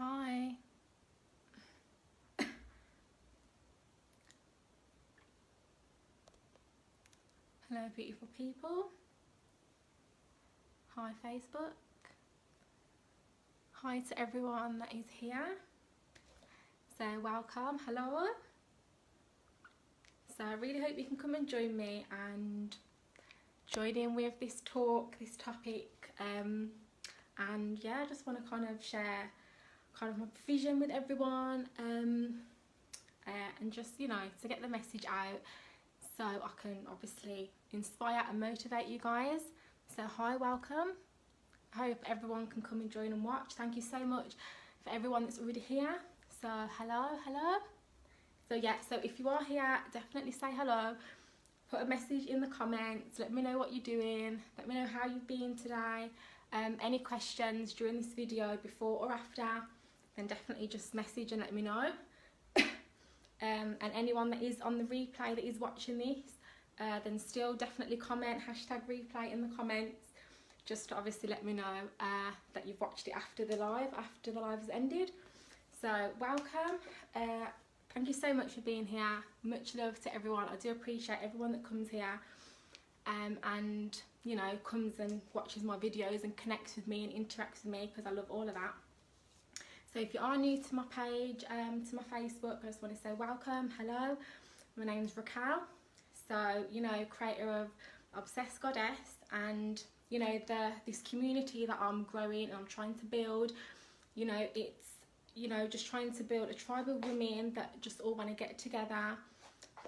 Hi. Hello, beautiful people. Hi, Facebook. Hi to everyone that is here. So, welcome. Hello. So, I really hope you can come and join me and join in with this talk, this topic. And yeah, I just want to kind of share kind of my vision with everyone. And just, to get the message out so I can obviously inspire and motivate you guys. So hi, welcome. I hope everyone can come and join and watch. Thank you so much for everyone that's already here. So hello. So yeah, so if you are here, definitely say hello. Put a message in the comments. Let me know what you're doing. Let me know how you've been today. Any questions during this video, before or after, then definitely just message and let me know. And anyone that is on the replay that is watching this, then still definitely comment #replay in the comments, just to obviously let me know that you've watched it after the live has ended. So welcome. Thank you so much for being here. Much love to everyone. I do appreciate everyone that comes here and comes and watches my videos and connects with me and interacts with me, because I love all of that. So if you are new to my page, to my Facebook, I just want to say welcome, hello. My name's Raquel. So, creator of Obsessed Goddess, and, this community that I'm growing and I'm trying to build, it's, just trying to build a tribe of women that just all want to get together,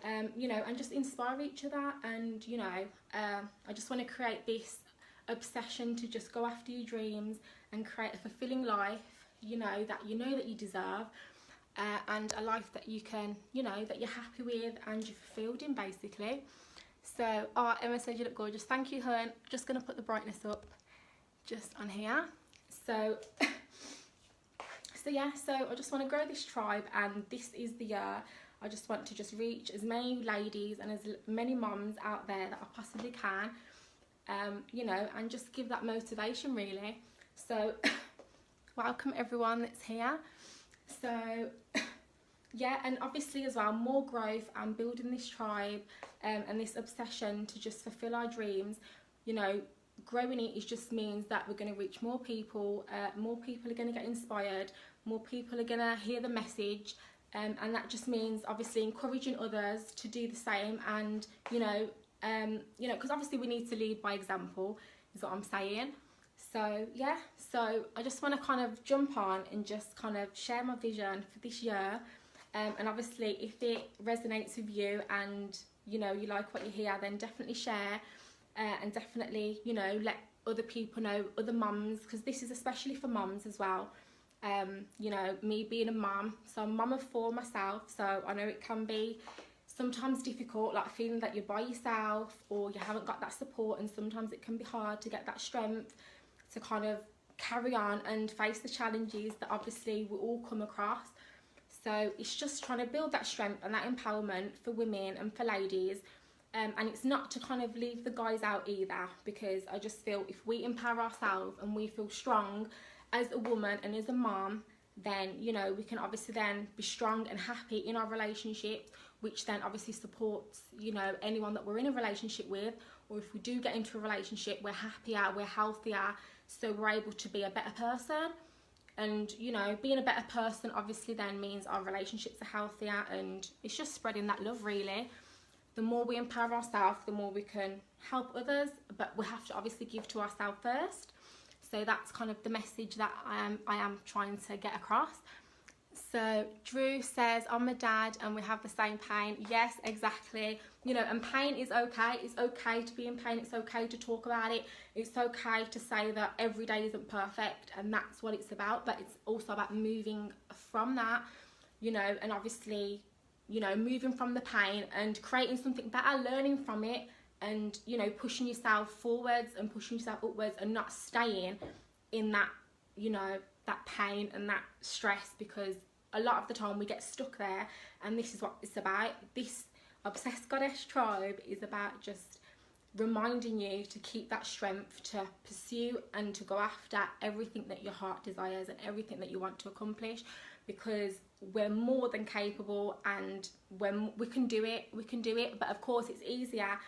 and just inspire each other. And, I just want to create this obsession to just go after your dreams and create a fulfilling life, that you deserve, and a life that you can, that you're happy with and you're fulfilled in, basically. So, Emma said you look gorgeous. Thank you, hun. Just going to put the brightness up just on here. So, yeah, so I just want to grow this tribe, and this is the year. I just want to just reach as many ladies and as many moms out there that I possibly can, and just give that motivation, really. So, welcome everyone that's here. So yeah, and obviously as well, more growth and building this tribe, and this obsession to just fulfill our dreams. Growing it just means that we're going to reach more people are going to get inspired, more people are going to hear the message, and that just means obviously encouraging others to do the same. And because obviously we need to lead by example, is what I'm saying. So yeah, so I just want to kind of jump on and just kind of share my vision for this year, and obviously if it resonates with you and you like what you hear, then definitely share, and definitely let other people know, other mums, because this is especially for mums as well. Me being a mum, so I'm a mum of 4 myself, so I know it can be sometimes difficult, like feeling that you're by yourself or you haven't got that support, and sometimes it can be hard to get that strength to kind of carry on and face the challenges that obviously we all come across. So it's just trying to build that strength and that empowerment for women and for ladies, and it's not to kind of leave the guys out either, because I just feel if we empower ourselves and we feel strong as a woman and as a mom, then we can obviously then be strong and happy in our relationships, which then obviously supports anyone that we're in a relationship with. Or if we do get into a relationship, we're happier, we're healthier, so we're able to be a better person. And being a better person obviously then means our relationships are healthier, and it's just spreading that love, really. The more we empower ourselves, the more we can help others, but we have to obviously give to ourselves first. So that's kind of the message that I am trying to get across. So Drew says, I'm a dad and we have the same pain. Yes, exactly. And pain is okay. It's okay to be in pain. It's okay to talk about it. It's okay to say that every day isn't perfect, and that's what it's about. But it's also about moving from that, and obviously, moving from the pain and creating something better, learning from it, and, pushing yourself forwards and pushing yourself upwards, and not staying in that, that pain and that stress, because a lot of the time we get stuck there. And this is what it's about. This Obsessed Goddess tribe is about just reminding you to keep that strength to pursue and to go after everything that your heart desires and everything that you want to accomplish, because we're more than capable, and when we can do it, but of course it's easier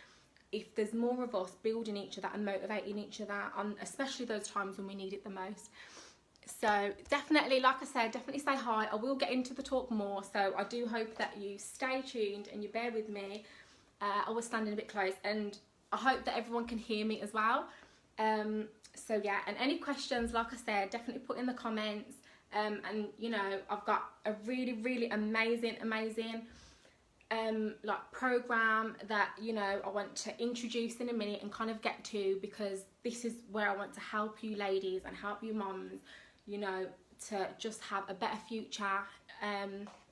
if there's more of us building each other and motivating each other on especially those times when we need it the most. So definitely, like I said, definitely say hi. I will get into the talk more, so I do hope that you stay tuned and you bear with me. I was standing a bit close, and I hope that everyone can hear me as well. So yeah, and any questions, like I said, definitely put in the comments. And you know, I've got a really amazing like program that, you know, I want to introduce in a minute and kind of get to, because this is where I want to help you ladies and help you moms, you know, to just have a better future.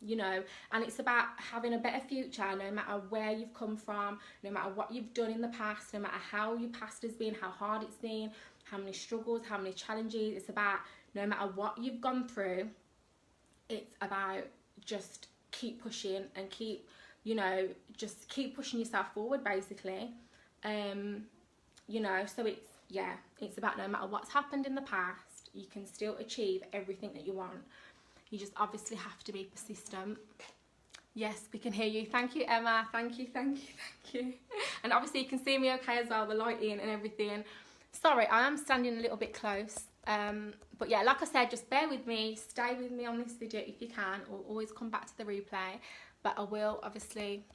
You know, and it's about having a better future no matter where you've come from, no matter what you've done in the past, no matter how your past has been, how hard it's been, how many struggles, how many challenges. It's about no matter what you've gone through, it's about just keep pushing and keep, you know, just keep pushing yourself forward, basically. You know, so it's, yeah, it's about no matter what's happened in the past, you can still achieve everything that you want. You just obviously have to be persistent. Yes, we can hear you. Thank you, Emma. Thank you. And obviously you can see me okay as well, the lighting and everything. Sorry, I am standing a little bit close. But yeah, like I said, just bear with me, stay with me on this video if you can, or always come back to the replay. But I will obviously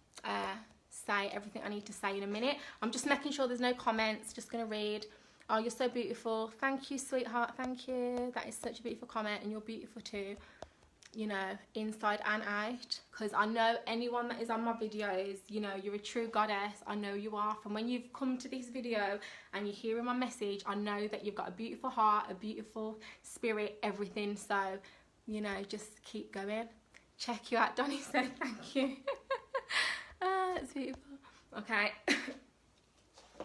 say everything I need to say in a minute. I'm just making sure there's no comments, just going to read. Oh, you're so beautiful. Thank you, sweetheart. Thank you. That is such a beautiful comment, and you're beautiful too, you know, inside and out. Because I know anyone that is on my videos, you know, you're a true goddess. I know you are. From when you've come to this video and you're hearing my message, I know that you've got a beautiful heart, a beautiful spirit, everything. So, you know, just keep going. Check you out, Donnie said. Thank you. That's beautiful. Okay.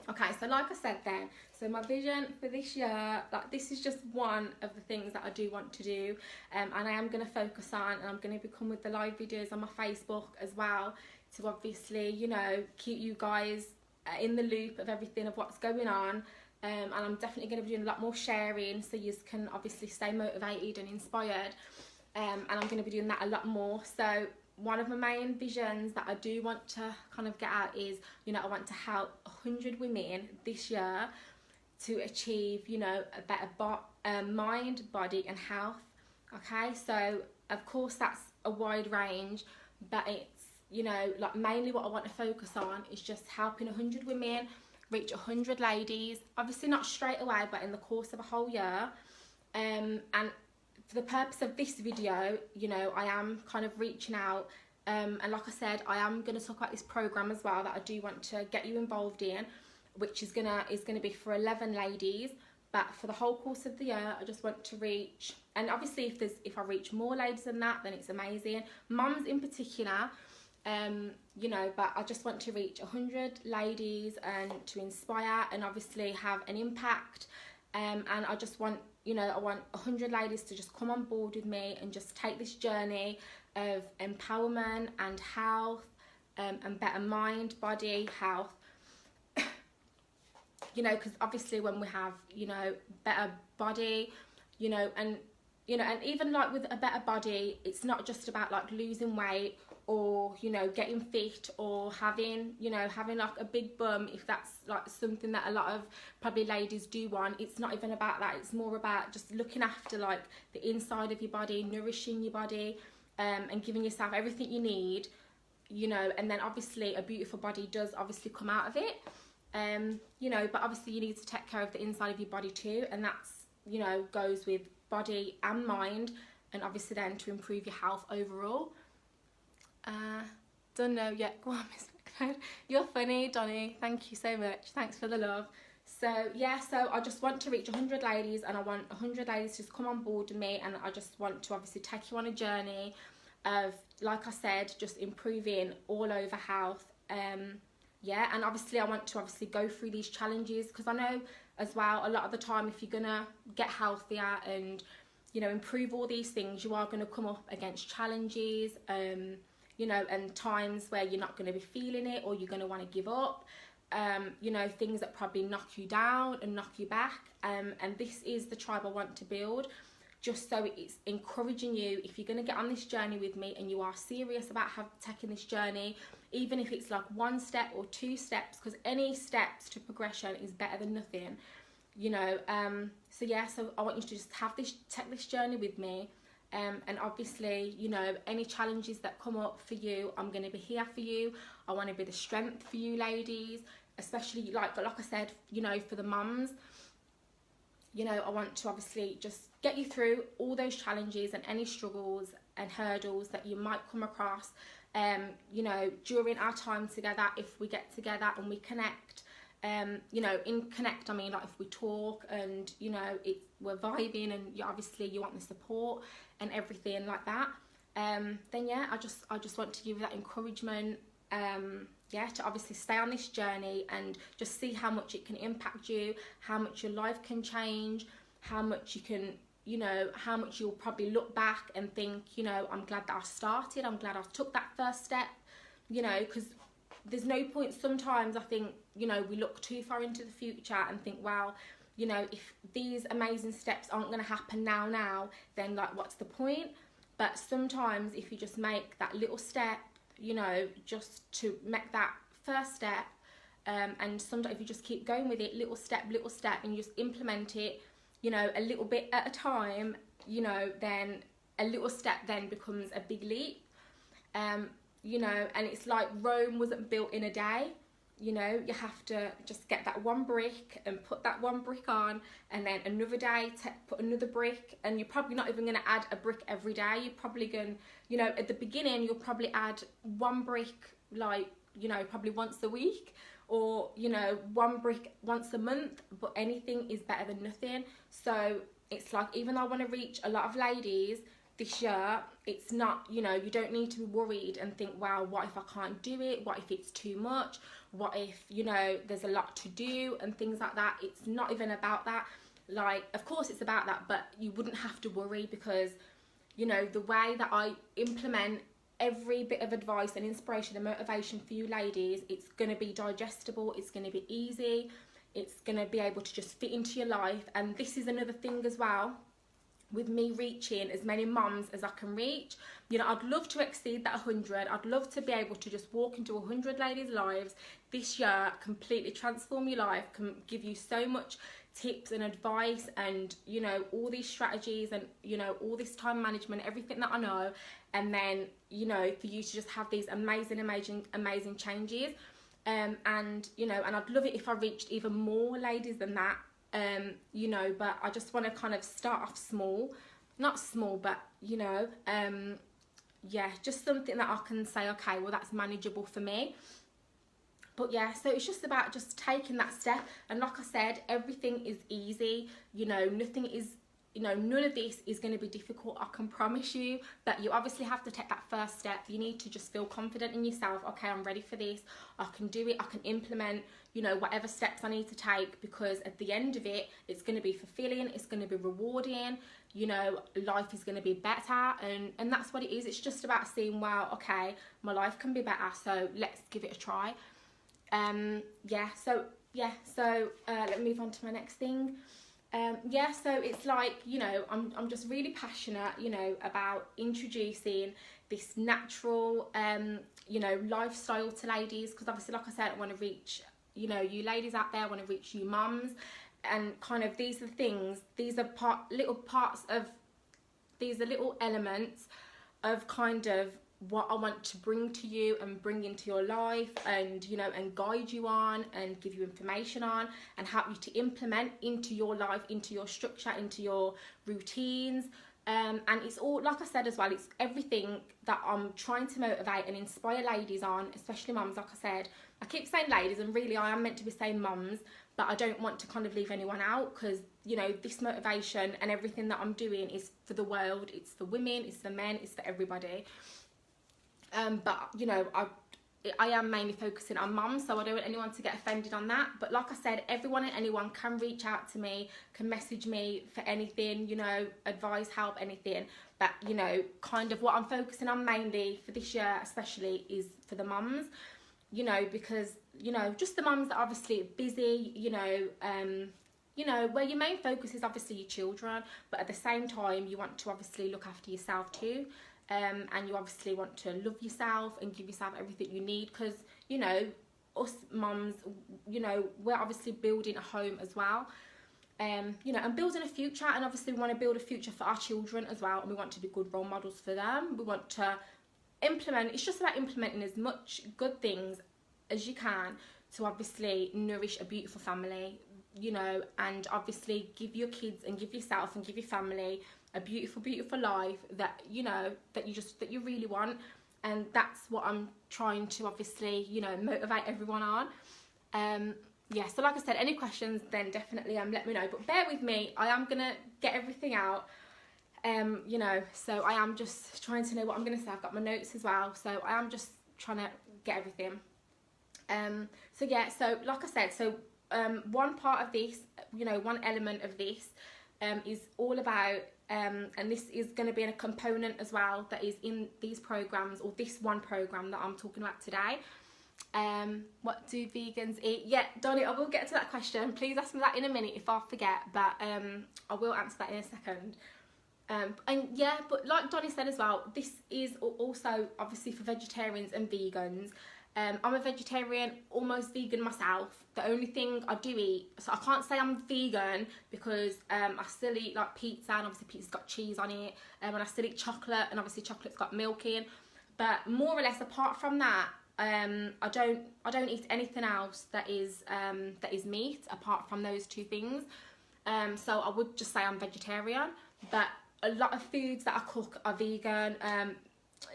Okay, so like I said then, so my vision for this year, like this is just one of the things that I do want to do, and I am going to focus on, and I'm going to become with the live videos on my Facebook as well, to obviously, you know, keep you guys in the loop of everything of what's going on, and I'm definitely going to be doing a lot more sharing, so you can obviously stay motivated and inspired, and I'm going to be doing that a lot more. So one of my main visions that I do want to kind of get out is, you know, I want to help 100 women this year to achieve, you know, a better mind, body and health. Okay, so of course that's a wide range, but it's, you know, like mainly what I want to focus on is just helping 100 women reach 100 ladies, obviously not straight away, but in the course of a whole year. And for the purpose of this video, you know, I am kind of reaching out, and like I said, I am going to talk about this program as well that I do want to get you involved in, which is gonna be for 11 ladies. But for the whole course of the year, I just want to reach, and obviously if I reach more ladies than that, then it's amazing. Mums in particular, you know, but I just want to reach 100 ladies and to inspire and obviously have an impact. And I just want, you know, I want 100 ladies to just come on board with me and just take this journey of empowerment and health, and better mind, body, health. You know, because obviously when we have, you know, better body, you know, and even like with a better body, it's not just about like losing weight or, you know, getting fit or having like a big bum, if that's like something that a lot of probably ladies do want. It's not even about that. It's more about just looking after like the inside of your body, nourishing your body, and giving yourself everything you need, you know. And then obviously a beautiful body does obviously come out of it, you know, but obviously you need to take care of the inside of your body too, and that's, you know, goes with body and mind, and obviously then to improve your health overall. Don't know yet. Go on, Miss McLeod. You're funny, Donnie. Thank you so much. Thanks for the love. So yeah, so I just want to reach 100 ladies, and I want 100 ladies to just come on board with me, and I just want to obviously take you on a journey of, like I said, just improving all over health. Yeah, and obviously I want to obviously go through these challenges, because I know as well a lot of the time if you're gonna get healthier and, you know, improve all these things, you are going to come up against challenges, you know, and times where you're not going to be feeling it, or you're going to want to give up. you know, things that probably knock you down and knock you back. And this is the tribe I want to build, just so it's encouraging you. If you're going to get on this journey with me and you are serious about taking this journey, even if it's like 1 step or 2 steps, because any steps to progression is better than nothing, you know. So yeah, so I want you to just take this journey with me. And obviously, you know, any challenges that come up for you, I'm going to be here for you. I want to be the strength for you ladies, especially like I said, you know, for the mums. You know, I want to obviously just get you through all those challenges and any struggles and hurdles that you might come across, you know, during our time together, if we get together and we connect. You know, in connect, I mean, like if we talk and, you know, we're vibing and obviously you want the support and everything like that, then yeah, I just want to give you that encouragement, yeah, to obviously stay on this journey and just see how much it can impact you, how much your life can change, how much you can, you know, how much you'll probably look back and think, you know, I'm glad that I started, I'm glad I took that first step, you know, because there's no point sometimes, I think, you know, we look too far into the future and think, well, you know, if these amazing steps aren't going to happen now, then like what's the point? But sometimes if you just make that little step, you know, just to make that first step, and sometimes if you just keep going with it, little step, and you just implement it, you know, a little bit at a time, you know, then a little step then becomes a big leap. You know, and it's like Rome wasn't built in a day. You know, you have to just get that 1 brick and put that 1 brick on, and then another day put another brick, and you're probably not even going to add a brick every day. You're probably going, you know, at the beginning you'll probably add 1 brick, like, you know, probably once a week, or, you know, 1 brick once a month, but anything is better than nothing. So it's like, even though I want to reach a lot of ladies this year, it's not, you know, you don't need to be worried and think, wow, what if I can't do it? What if it's too much? What if, you know, there's a lot to do and things like that? It's not even about that. Like, of course it's about that, but you wouldn't have to worry, because, you know, the way that I implement every bit of advice and inspiration and motivation for you ladies, it's going to be digestible, it's going to be easy, it's going to be able to just fit into your life. And this is another thing as well, with me reaching as many mums as I can reach. You know, I'd love to exceed that 100. I'd love to be able to just walk into 100 ladies' lives this year, completely transform your life, can give you so much tips and advice and, you know, all these strategies and, you know, all this time management, everything that I know, and then, you know, for you to just have these amazing changes. And, you know, and I'd love it if I reached even more ladies than that. You know, but I just want to kind of start off small, not small, but, you know, yeah, just something that I can say, okay, well, that's manageable for me. But yeah, so it's just about just taking that step. And like I said, everything is easy, you know, nothing is, you know, none of this is going to be difficult, I can promise you. But you obviously have to take that first step. You need to just feel confident in yourself. Okay, I'm ready for this. I can do it. I can implement, you know, whatever steps I need to take, because at the end of it, it's going to be fulfilling. It's going to be rewarding. You know, life is going to be better. And that's what it is. It's just about seeing, wow, okay, my life can be better. So let's give it a try. Yeah, so let me move on to my next thing. Yeah, so it's like, you know, I'm just really passionate, you know, about introducing this natural, you know, lifestyle to ladies, because obviously, like I said, I want to reach, you know, you ladies out there, I want to reach you mums, and kind of these are things, these are little elements of kind of what I want to bring to you and bring into your life, and, you know, and guide you on and give you information on and help you to implement into your life, into your structure, into your routines. And it's all, like I said as well, it's everything that I'm trying to motivate and inspire ladies on, especially mums. Like I said, I keep saying ladies, and really I am meant to be saying mums, but I don't want to kind of leave anyone out, because, you know, this motivation and everything that I'm doing is for the world. It's for women, it's for men, it's for everybody. But, you know, I am mainly focusing on mums, so I don't want anyone to get offended on that. But like I said, everyone and anyone can reach out to me, can message me for anything, you know, advice, help, anything. But, you know, kind of what I'm focusing on mainly for this year especially is for the mums, you know, because you know, just the mums that are obviously busy, you know, where your main focus is obviously your children, but at the same time you want to obviously look after yourself too, and you obviously want to love yourself and give yourself everything you need, because, you know, us mums, you know, we're obviously building a home as well, you know, and building a future, and obviously we want to build a future for our children as well, and we want to be good role models for them. We want to implement, it's just about implementing as much good things as you can to obviously nourish a beautiful family, you know, and obviously give your kids and give yourself and give your family a beautiful life that, you know, that you really want. And that's what I'm trying to obviously, you know, motivate everyone on. Yeah, so like I said, any questions, then definitely let me know, but bear with me, I am gonna get everything out. You know, so I am just trying to know what I'm gonna say. I've got my notes as well, so I am just trying to get everything. So yeah, so like I said, so one part of this, you know, one element of this is all about, and this is going to be a component as well that is in these programs, or this one program that I'm talking about today. What do vegans eat? Yeah, Donnie, I will get to that question. Please ask me that in a minute if I forget, but I will answer that in a second. And yeah, but like Donnie said as well, this is also obviously for vegetarians and vegans. I'm a vegetarian, almost vegan myself. The only thing I do eat, so I can't say I'm vegan because I still eat like pizza, and obviously pizza's got cheese on it, and I still eat chocolate, and obviously chocolate's got milk in. But more or less, apart from that, I don't eat anything else that is meat apart from those two things. So I would just say I'm vegetarian, but a lot of foods that I cook are vegan.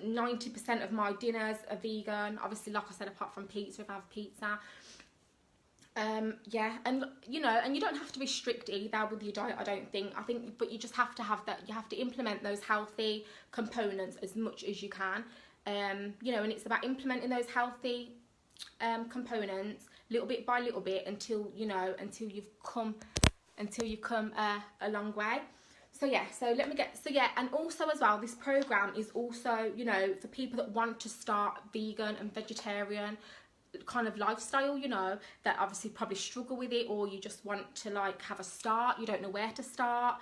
90% of my dinners are vegan, obviously, like I said, apart from pizza, if I have pizza. Yeah, and you know, and you don't have to be strict either with your diet, I don't think, but you just have to have that, you have to implement those healthy components as much as you can, you know, and it's about implementing those healthy components little bit by little bit until, you know, until you've come a long way. So yeah, so and also as well, this program is also, you know, for people that want to start vegan and vegetarian kind of lifestyle, you know, that obviously probably struggle with it, or you just want to like have a start, you don't know where to start.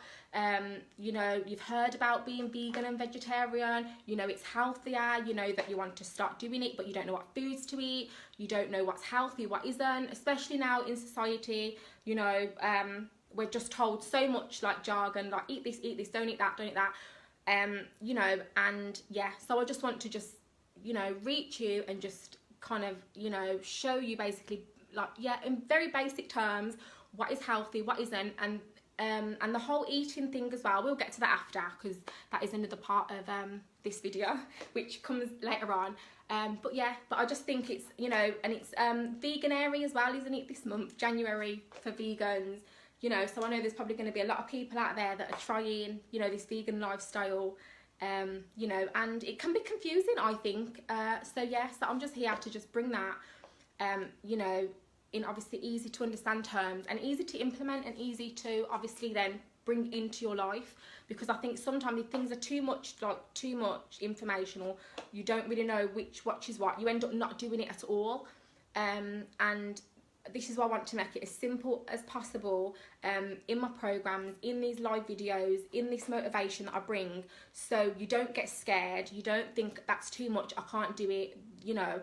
You know, you've heard about being vegan and vegetarian, you know, it's healthier, you know that you want to start doing it, but you don't know what foods to eat, you don't know what's healthy, what isn't, especially now in society, you know, we're just told so much like jargon, like eat this, don't eat that, you know, and yeah, so I just want to just, you know, reach you and just kind of, you know, show you basically, like, yeah, in very basic terms, what is healthy, what isn't, and the whole eating thing as well. We'll get to that after, because that is another part of this video, which comes later on. But yeah, but I just think it's, you know, and it's veganary as well, isn't it, this month, January, for vegans. You know, so I know there's probably going to be a lot of people out there that are trying, you know, this vegan lifestyle, you know, and it can be confusing, I think. So yeah, so I'm just here to just bring that, you know, in obviously easy to understand terms, and easy to implement, and easy to obviously then bring into your life, because I think sometimes if things are too much information, or you don't really know which is what, you end up not doing it at all. And this is why I want to make it as simple as possible in my programs, in these live videos, in this motivation that I bring, so you don't get scared, you don't think that's too much, I can't do it, you know.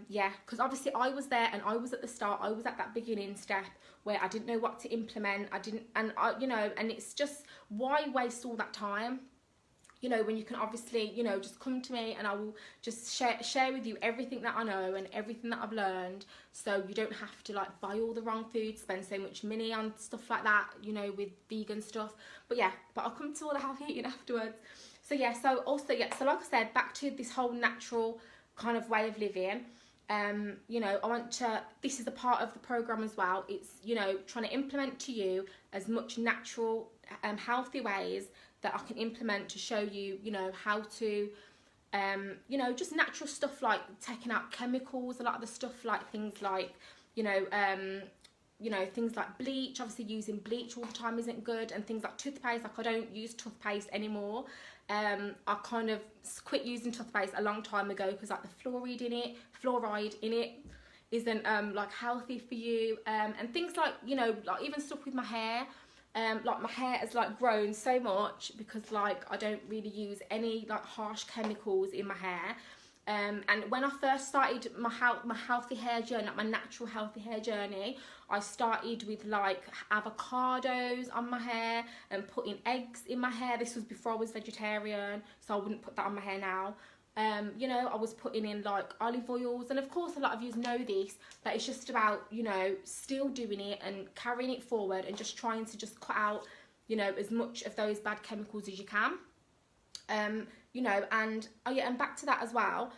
Yeah, because obviously I was there, and I was at the start, I was at that beginning step where I didn't know what to implement, you know, and it's just, why waste all that time? You know, when you can obviously, you know, just come to me and I will just share with you everything that I know and everything that I've learned, so you don't have to like buy all the wrong foods, spend so much money on stuff like that, you know, with vegan stuff. But yeah, but I'll come to all the healthy eating afterwards. So yeah, so also, yeah, so like I said, back to this whole natural kind of way of living. You know, I want to, this is a part of the program as well, it's, you know, trying to implement to you as much natural, healthy ways that I can implement to show you, you know, how to, you know, just natural stuff like taking out chemicals, a lot of the stuff like things like, you know, things like bleach, obviously using bleach all the time isn't good, and things like toothpaste, like I don't use toothpaste anymore. I kind of quit using toothpaste a long time ago because like the fluoride in it isn't like healthy for you, and things like, you know, like even stuff with my hair. Like my hair has like grown so much because like I don't really use any like harsh chemicals in my hair. And when I first started my healthy hair journey, like my natural healthy hair journey, I started with like avocados on my hair and putting eggs in my hair. This was before I was vegetarian, so I wouldn't put that on my hair now. You know, I was putting in like olive oils, and of course a lot of you know this, but it's just about, you know, still doing it and carrying it forward and just trying to just cut out, you know, as much of those bad chemicals as you can. You know, and oh yeah, and back to that as well,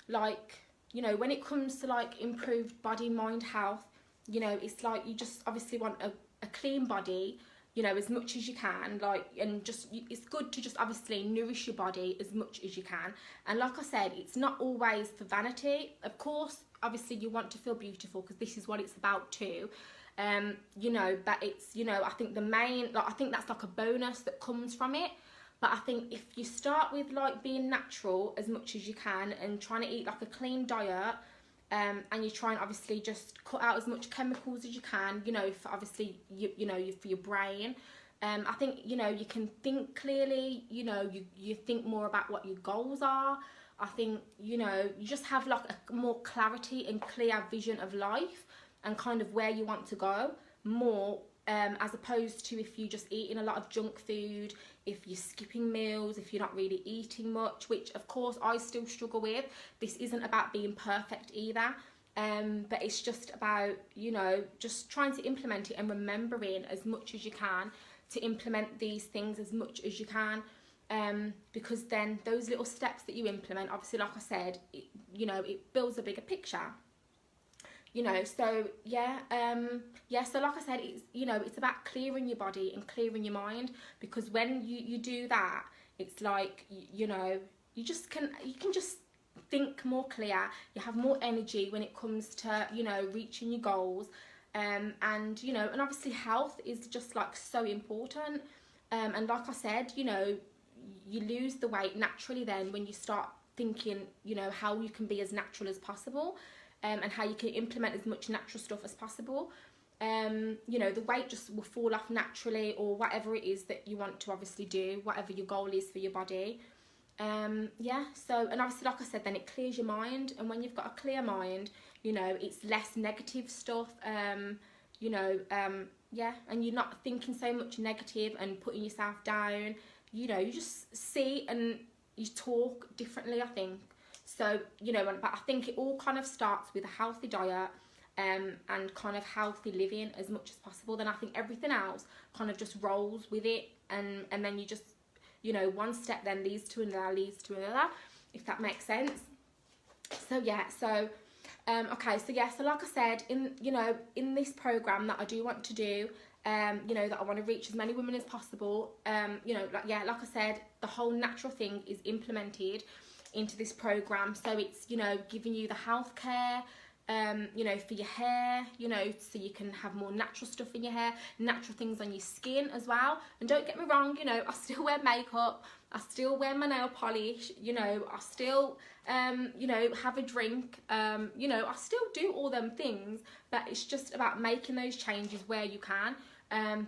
like, you know, when it comes to like improved body mind health, you know, it's like you just obviously want a clean body, you know, as much as you can, like, and just, it's good to just obviously nourish your body as much as you can. And like I said, it's not always for vanity. Of course, obviously you want to feel beautiful because this is what it's about too. You know, but it's, you know, I think the main, like, I think that's like a bonus that comes from it. But I think if you start with like being natural as much as you can and trying to eat like a clean diet, and you try and obviously just cut out as much chemicals as you can, you know, for obviously, you know, for your brain. I think, you know, you can think clearly, you know, you think more about what your goals are. I think, you know, you just have like a more clarity and clear vision of life and kind of where you want to go more, as opposed to if you're just eating a lot of junk food, if you're skipping meals, if you're not really eating much, which of course I still struggle with. This isn't about being perfect either, but it's just about, you know, just trying to implement it and remembering as much as you can to implement these things as much as you can, because then those little steps that you implement, obviously, like I said, you know, it builds a bigger picture. You know, so yeah, so like I said, it's, you know, it's about clearing your body and clearing your mind, because when you do that, it's like, you know, you can just think more clear, you have more energy when it comes to, you know, reaching your goals, and, you know, and obviously health is just like so important, and like I said, you know, you lose the weight naturally then when you start thinking, you know, how you can be as natural as possible. And how you can implement as much natural stuff as possible. You know, the weight just will fall off naturally, or whatever it is that you want to obviously do, whatever your goal is for your body. Yeah, so, and obviously, like I said, then it clears your mind, and when you've got a clear mind, you know, it's less negative stuff, you know, yeah, and you're not thinking so much negative and putting yourself down, you know, you just see and you talk differently, I think. So, you know, but I think it all kind of starts with a healthy diet, and kind of healthy living as much as possible. Then I think everything else kind of just rolls with it, and then you just, you know, one step then leads to another, if that makes sense. So yeah, so okay, so yeah, so like I said, in this program that I do want to do, you know, that I want to reach as many women as possible, you know, like I said, the whole natural thing is implemented into this program. So it's, you know, giving you the healthcare, you know, for your hair, you know, so you can have more natural stuff in your hair, natural things on your skin as well. And don't get me wrong, you know, I still wear makeup, I still wear my nail polish, you know, I still, you know, have a drink, you know, I still do all them things, but it's just about making those changes where you can.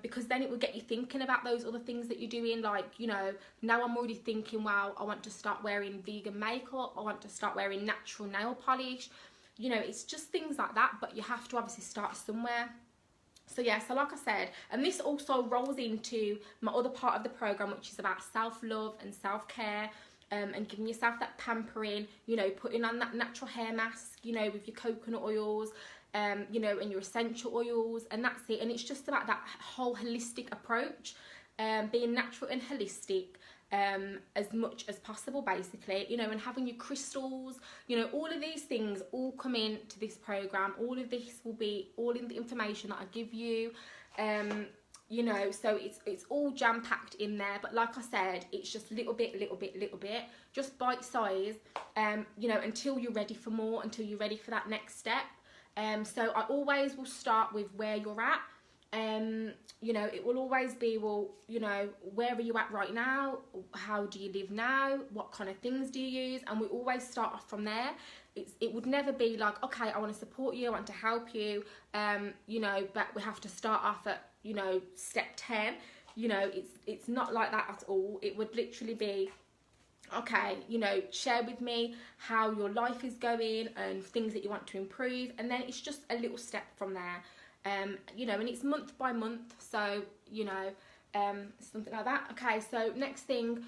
Because then it will get you thinking about those other things that you're doing, like, you know, now I'm already thinking, wow, I want to start wearing vegan makeup, I want to start wearing natural nail polish, you know, it's just things like that, but you have to obviously start somewhere. So yeah, so like I said, and this also rolls into my other part of the program, which is about self-love and self-care, and giving yourself that pampering, you know, putting on that natural hair mask, you know, with your coconut oils, you know, and your essential oils, and that's it. And it's just about that whole holistic approach, being natural and holistic, as much as possible, basically, you know, and having your crystals, you know, all of these things all come into this program. All of this will be all in the information that I give you, you know, so it's all jam-packed in there. But like I said, it's just little bit, just bite size, you know, until you're ready for more, until you're ready for that next step. So I always will start with where you're at, You know, it will always be, well, you know, where are you at right now? How do you live now? What kind of things do you use? And we always start off from there. It would never be like, okay, I want to support you, I want to help you, you know, but we have to start off at, you know, step 10. You know, it's not like that at all. It would literally be, okay, you know, share with me how your life is going and things that you want to improve, and then it's just a little step from there. You know, and it's month by month, so, you know, something like that. Okay, so next thing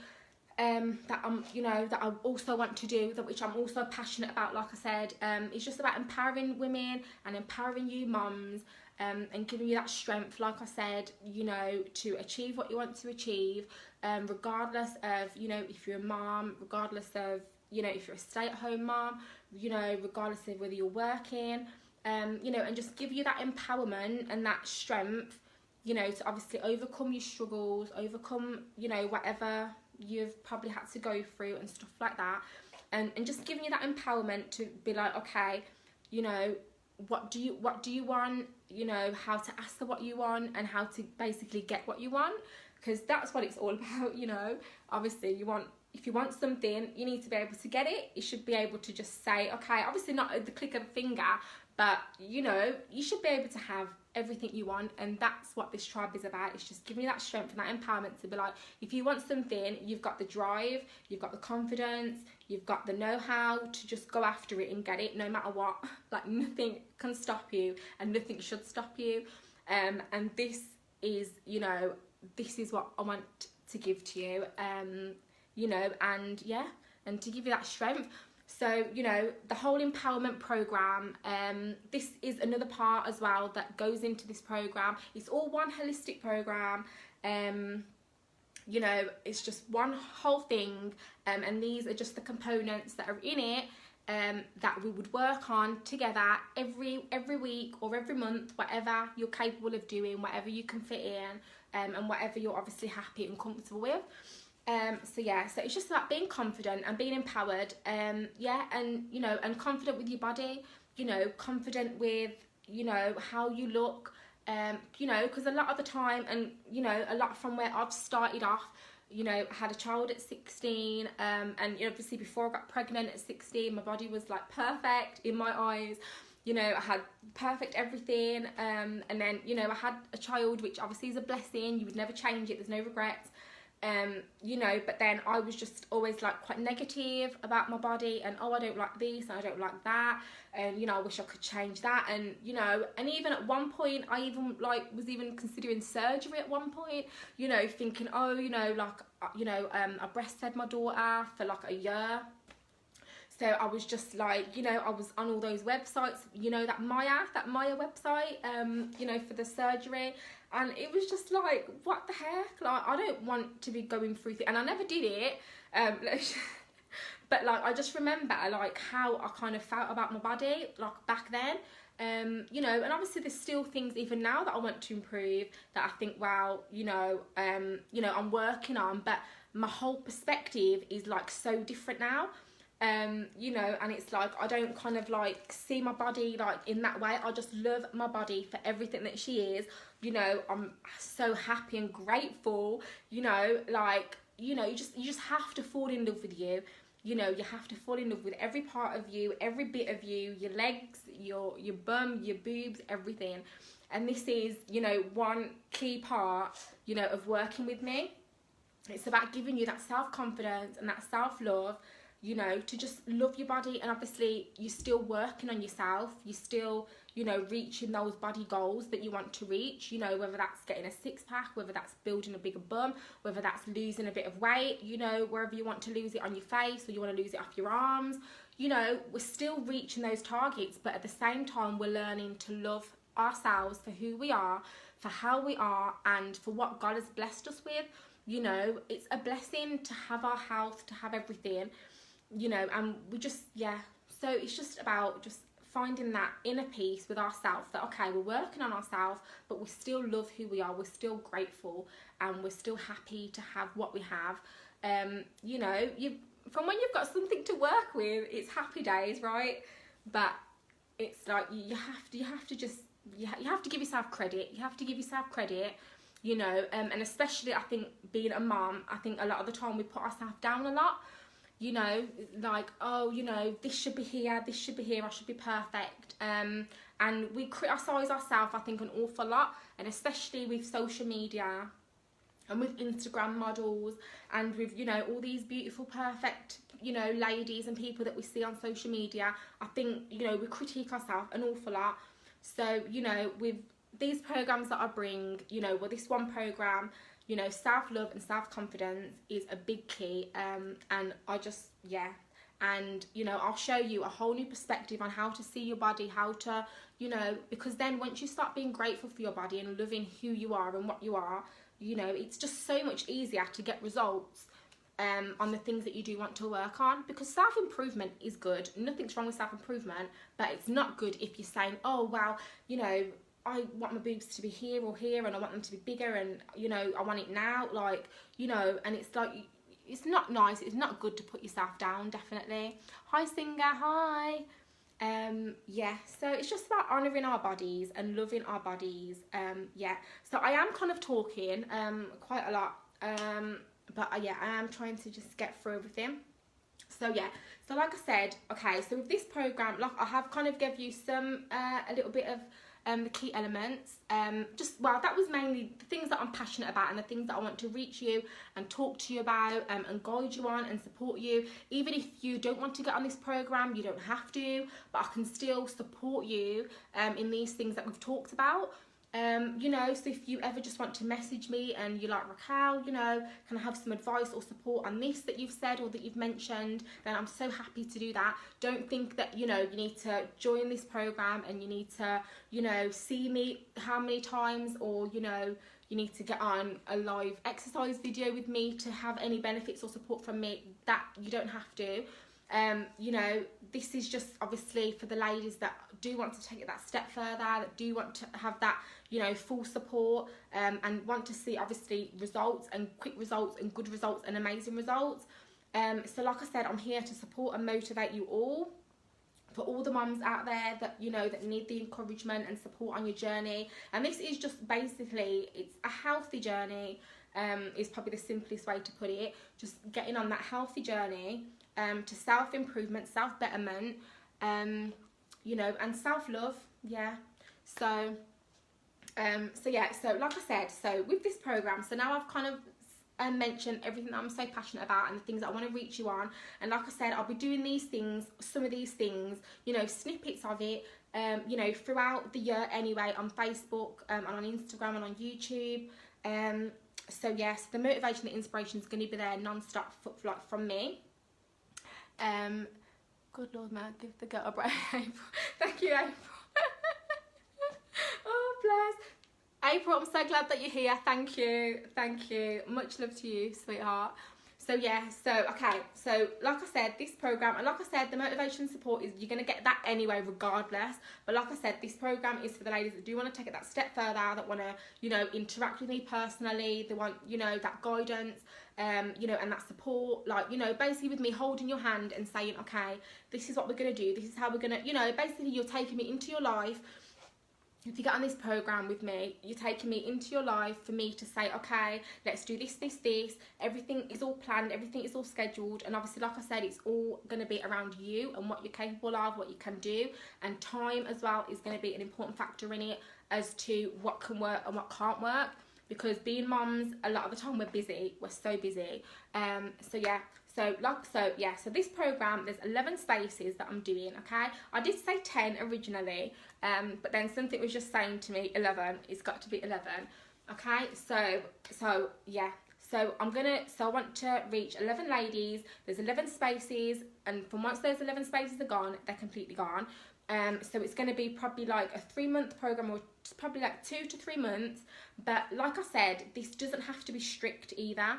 that you know, that I also want to do, that which I'm also passionate about, like I said, is just about empowering women and empowering you mums, and giving you that strength, like I said, you know, to achieve what you want to achieve, regardless of, you know, if you're a mom, regardless of, you know, if you're a stay-at-home mom, you know, regardless of whether you're working, you know, and just give you that empowerment and that strength, you know, to obviously overcome your struggles, overcome, you know, whatever you've probably had to go through and stuff like that, and just giving you that empowerment to be like, okay, you know, what do you want, you know, how to ask for what you want and how to basically get what you want, because that's what it's all about. You know, obviously if you want something, you need to be able to get it. You should be able to just say, okay, obviously not at the click of a finger, but, you know, you should be able to have everything you want, and that's what this tribe is about. It's just giving you that strength and that empowerment to be like, if you want something, you've got the drive, you've got the confidence, you've got the know-how to just go after it and get it, no matter what. Like, nothing can stop you, and nothing should stop you. And this is, you know, this is what I want to give to you, you know, and yeah, and to give you that strength. So, you know, the whole empowerment program, this is another part as well that goes into this program. It's all one holistic program. You know, it's just one whole thing, and these are just the components that are in it, that we would work on together every week or every month, whatever you're capable of doing, whatever you can fit in, and whatever you're obviously happy and comfortable with. So yeah, so it's just about being confident and being empowered, yeah, and, you know, and confident with your body, you know, confident with, you know, how you look, you know, because a lot of the time, and, you know, a lot from where I've started off, you know, I had a child at 16, and, you know, obviously before I got pregnant at 16, my body was like perfect in my eyes. You know, I had perfect everything, and then, you know, I had a child, which obviously is a blessing. You would never change it, there's no regrets. You know, but then I was just always like quite negative about my body, and oh, I don't like this and I don't like that, and, you know, I wish I could change that, and, you know, and even at one point I even like was even considering surgery at one point, you know, thinking, oh, you know, like, you know, I breastfed my daughter for like a year. So I was just like, you know, I was on all those websites, you know, that Maya website, you know, for the surgery. And it was just like, what the heck? Like, I don't want to be going through and I never did it. But like, I just remember like how I kind of felt about my body, like back then. You know, and obviously there's still things even now that I want to improve, that I think, wow, you know, I'm working on, but my whole perspective is like so different now. You know, and it's like, I don't kind of like see my body like in that way. I just love my body for everything that she is. You know, I'm so happy and grateful, you know, like, you know, you just have to fall in love with you. You know, you have to fall in love with every part of you, every bit of you, your legs, your bum, your boobs, everything. And this is, you know, one key part, you know, of working with me. It's about giving you that self-confidence and that self-love, you know, to just love your body. And obviously you're still working on yourself, you're still, you know, reaching those body goals that you want to reach, you know, whether that's getting a six-pack, whether that's building a bigger bum, whether that's losing a bit of weight, you know, wherever you want to lose it on your face, or you want to lose it off your arms, you know, we're still reaching those targets, but at the same time we're learning to love ourselves for who we are, for how we are, and for what God has blessed us with. You know, it's a blessing to have our health, to have everything, you know, and we just, yeah, so it's just about just finding that inner peace with ourselves, that okay, we're working on ourselves, but we still love who we are, we're still grateful, and we're still happy to have what we have. You know, from when you've got something to work with, it's happy days, right? But it's like you have to just you have to give yourself credit. You have to give yourself credit, you know, and especially I think being a mum, I think a lot of the time we put ourselves down a lot, you know, like, oh, you know, this should be here, this should be here, I should be perfect. And we criticise ourselves, I think, an awful lot, and especially with social media and with Instagram models and with, you know, all these beautiful, perfect, you know, ladies and people that we see on social media. I think, you know, we critique ourselves an awful lot. So, you know, with these programs that I bring, you know, well, this one program, you know, self-love and self-confidence is a big key. And I just, yeah. And, you know, I'll show you a whole new perspective on how to see your body, how to, you know, because then once you start being grateful for your body and loving who you are and what you are, you know, it's just so much easier to get results on the things that you do want to work on. Because self-improvement is good. Nothing's wrong with self-improvement, but it's not good if you're saying, oh, well, you know, I want my boobs to be here or here, and I want them to be bigger, and, you know, I want it now, like, you know, and it's like, it's not nice, it's not good to put yourself down, definitely. Hi, Singer, hi. Yeah, so it's just about honouring our bodies and loving our bodies. Yeah, so I am kind of talking quite a lot, but yeah, I am trying to just get through everything. So yeah, so like I said, okay, so with this program, like I have kind of give you some a little bit of the key elements. Just, well, that was mainly the things that I'm passionate about and the things that I want to reach you and talk to you about, and guide you on and support you. Even if you don't want to get on this program, you don't have to, but I can still support you in these things that we've talked about. You know, so if you ever just want to message me and you're like, Raquel, you know, can I have some advice or support on this that you've said or that you've mentioned, then I'm so happy to do that. Don't think that, you know, you need to join this program and you need to, you know, see me how many times, or, you know, you need to get on a live exercise video with me to have any benefits or support from me. That you don't have to. You know, this is just obviously for the ladies that do want to take it that step further, that do want to have that, you know, full support, and want to see obviously results and quick results and good results and amazing results. So like I said, I'm here to support and motivate you all. For all the mums out there that, you know, that need the encouragement and support on your journey. And this is just basically, it's a healthy journey, is probably the simplest way to put it. Just getting on that healthy journey to self-improvement, self-betterment, you know, and self-love, yeah. So yeah, so like I said, so with this program, so now I've kind of mentioned everything that I'm so passionate about and the things that I want to reach you on. And like I said, I'll be doing these things, some of these things, you know, snippets of it, you know, throughout the year anyway, on Facebook, and on Instagram and on YouTube. So yes, the motivation, the inspiration is going to be there non-stop, like from me. Good Lord, man, give the girl a break. Thank you, April. Oh, bless. April, I'm so glad that you're here. Thank you. Thank you. Much love to you, sweetheart. So yeah, so okay, so like I said, this program, and like I said, the motivation and support is, you're going to get that anyway regardless. But like I said, this program is for the ladies that do want to take it that step further, that want to, you know, interact with me personally. They want, you know, that guidance, you know, and that support, like, you know, basically with me holding your hand and saying, okay, this is what we're going to do, this is how we're going to, you know, basically you're taking me into your life. If you get on this program with me, you're taking me into your life for me to say, okay, let's do this, this, this. Everything is all planned, everything is all scheduled. And obviously, like I said, it's all going to be around you and what you're capable of, what you can do. And time as well is going to be an important factor in it as to what can work and what can't work. Because being mums, a lot of the time we're busy, we're so busy. So yeah. So this program, there's 11 spaces that I'm doing, okay? I did say 10 originally, but then something was just saying to me 11. It's got to be 11, okay? So yeah. So I want to reach 11 ladies. There's 11 spaces, and from once those 11 spaces are gone, they're completely gone. So it's going to be probably like a 3-month program, or probably like 2 to 3 months. But like I said, this doesn't have to be strict either.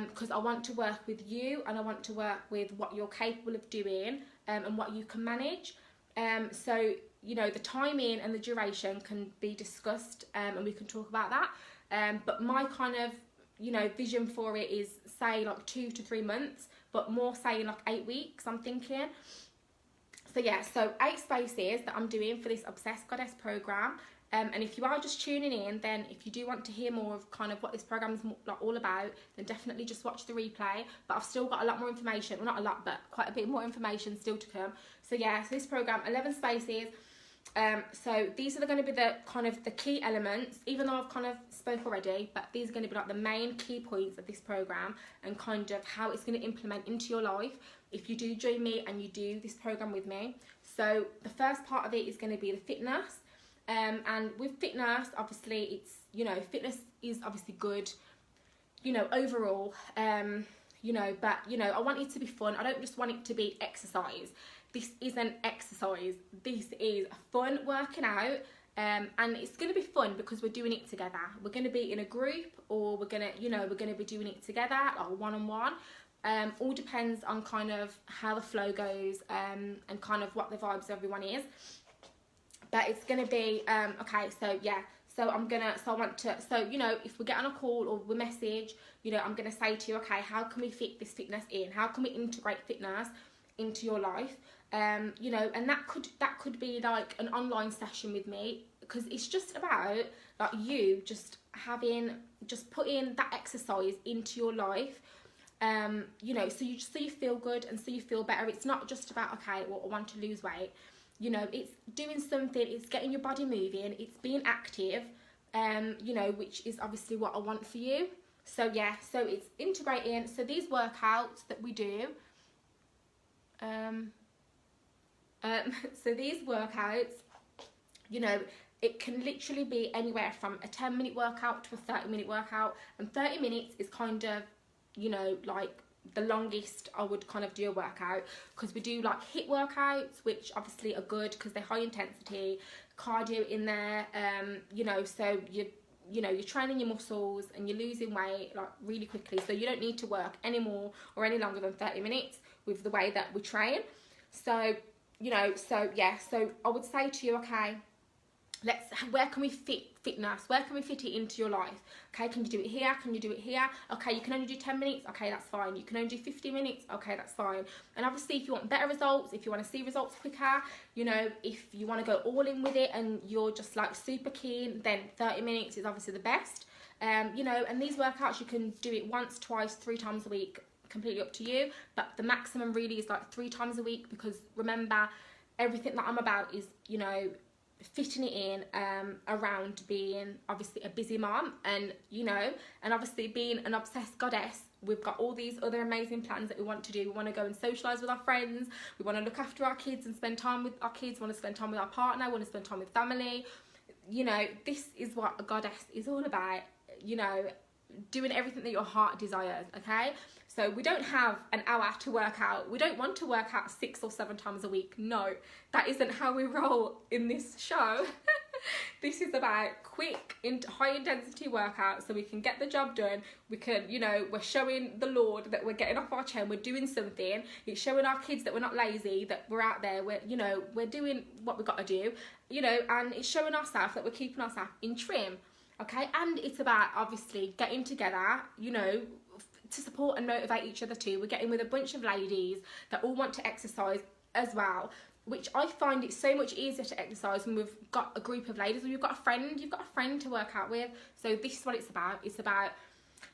Because I want to work with you, and I want to work with what you're capable of doing, and what you can manage. So, you know, the timing and the duration can be discussed, and we can talk about that. But my kind of, you know, vision for it is, say, like 2 to 3 months, but more say like 8 weeks, I'm thinking. So yeah, so 8 spaces that I'm doing for this Obsessed Goddess program. And if you are just tuning in, then if you do want to hear more of kind of what this program is like all about, then definitely just watch the replay. But I've still got a lot more information, well not a lot, but quite a bit more information still to come. So yeah, so this program, 11 spaces. So these are going to be the kind of the key elements, even though I've kind of spoke already, but these are going to be like the main key points of this program and kind of how it's going to implement into your life if you do join me and you do this program with me. So the first part of it is going to be the fitness. And with fitness, obviously, it's, you know, fitness is obviously good, you know, overall, you know, but, you know, I want it to be fun. I don't just want it to be exercise. This isn't exercise. This is fun working out, and it's going to be fun because we're doing it together. We're going to be in a group, or we're going to, you know, we're going to be doing it together, like one-on-one. All depends on kind of how the flow goes, and kind of what the vibes of everyone is. But it's going to be, okay, so yeah, so I want to, so, you know, if we get on a call or we message, you know, I'm going to say to you, okay, how can we fit this fitness in? How can we integrate fitness into your life? You know, and that could be like an online session with me, because it's just about like you just putting that exercise into your life. You know, so you feel good and so you feel better. It's not just about, okay, well, I want to lose weight. You know, it's doing something, it's getting your body moving, it's being active, you know, which is obviously what I want for you. So yeah, so it's integrating. So these workouts that we do, so these workouts, you know, it can literally be anywhere from a 10-minute workout to a 30-minute workout, and 30 minutes is kind of, you know, like the longest I would kind of do a workout, because we do like HIIT workouts, which obviously are good because they're high intensity, cardio in there, you know, so you're training your muscles and you're losing weight like really quickly, so you don't need to work any more or any longer than 30 minutes with the way that we train. So, you know, so yeah, so I would say to you, okay, where can we fit fitness? Where can we fit it into your life? Okay, can you do it here? Can you do it here? Okay, you can only do 10 minutes. Okay, that's fine. You can only do 50 minutes. Okay, that's fine. And obviously, if you want better results, if you want to see results quicker, you know, if you want to go all in with it and you're just like super keen, then 30 minutes is obviously the best. You know, and these workouts, you can do it once, twice, 3 times a week, completely up to you. But the maximum really is like 3 times a week, because remember, everything that I'm about is, you know, fitting it in around being obviously a busy mom, and you know, and obviously being an obsessed goddess. We've got all these other amazing plans that we want to do. We want to go and socialise with our friends, we want to look after our kids and spend time with our kids, we want to spend time with our partner, we want to spend time with family. You know, this is what a goddess is all about, you know, doing everything that your heart desires. Okay, so we don't have an hour to work out. We don't want to work out 6 or 7 times a week. No, that isn't how we roll in this show. This is about quick, high intensity workouts so we can get the job done. We can, you know, we're showing the Lord that we're getting off our chair, we're doing something. It's showing our kids that we're not lazy, that we're out there, we're, you know, we're doing what we've got to do, you know, and it's showing ourselves that we're keeping ourselves in trim. Okay, and it's about obviously getting together, you know, to support and motivate each other too. We're getting with a bunch of ladies that all want to exercise as well, which I find it so much easier to exercise when we've got a group of ladies, when you've got a friend to work out with. So this is what it's about. It's about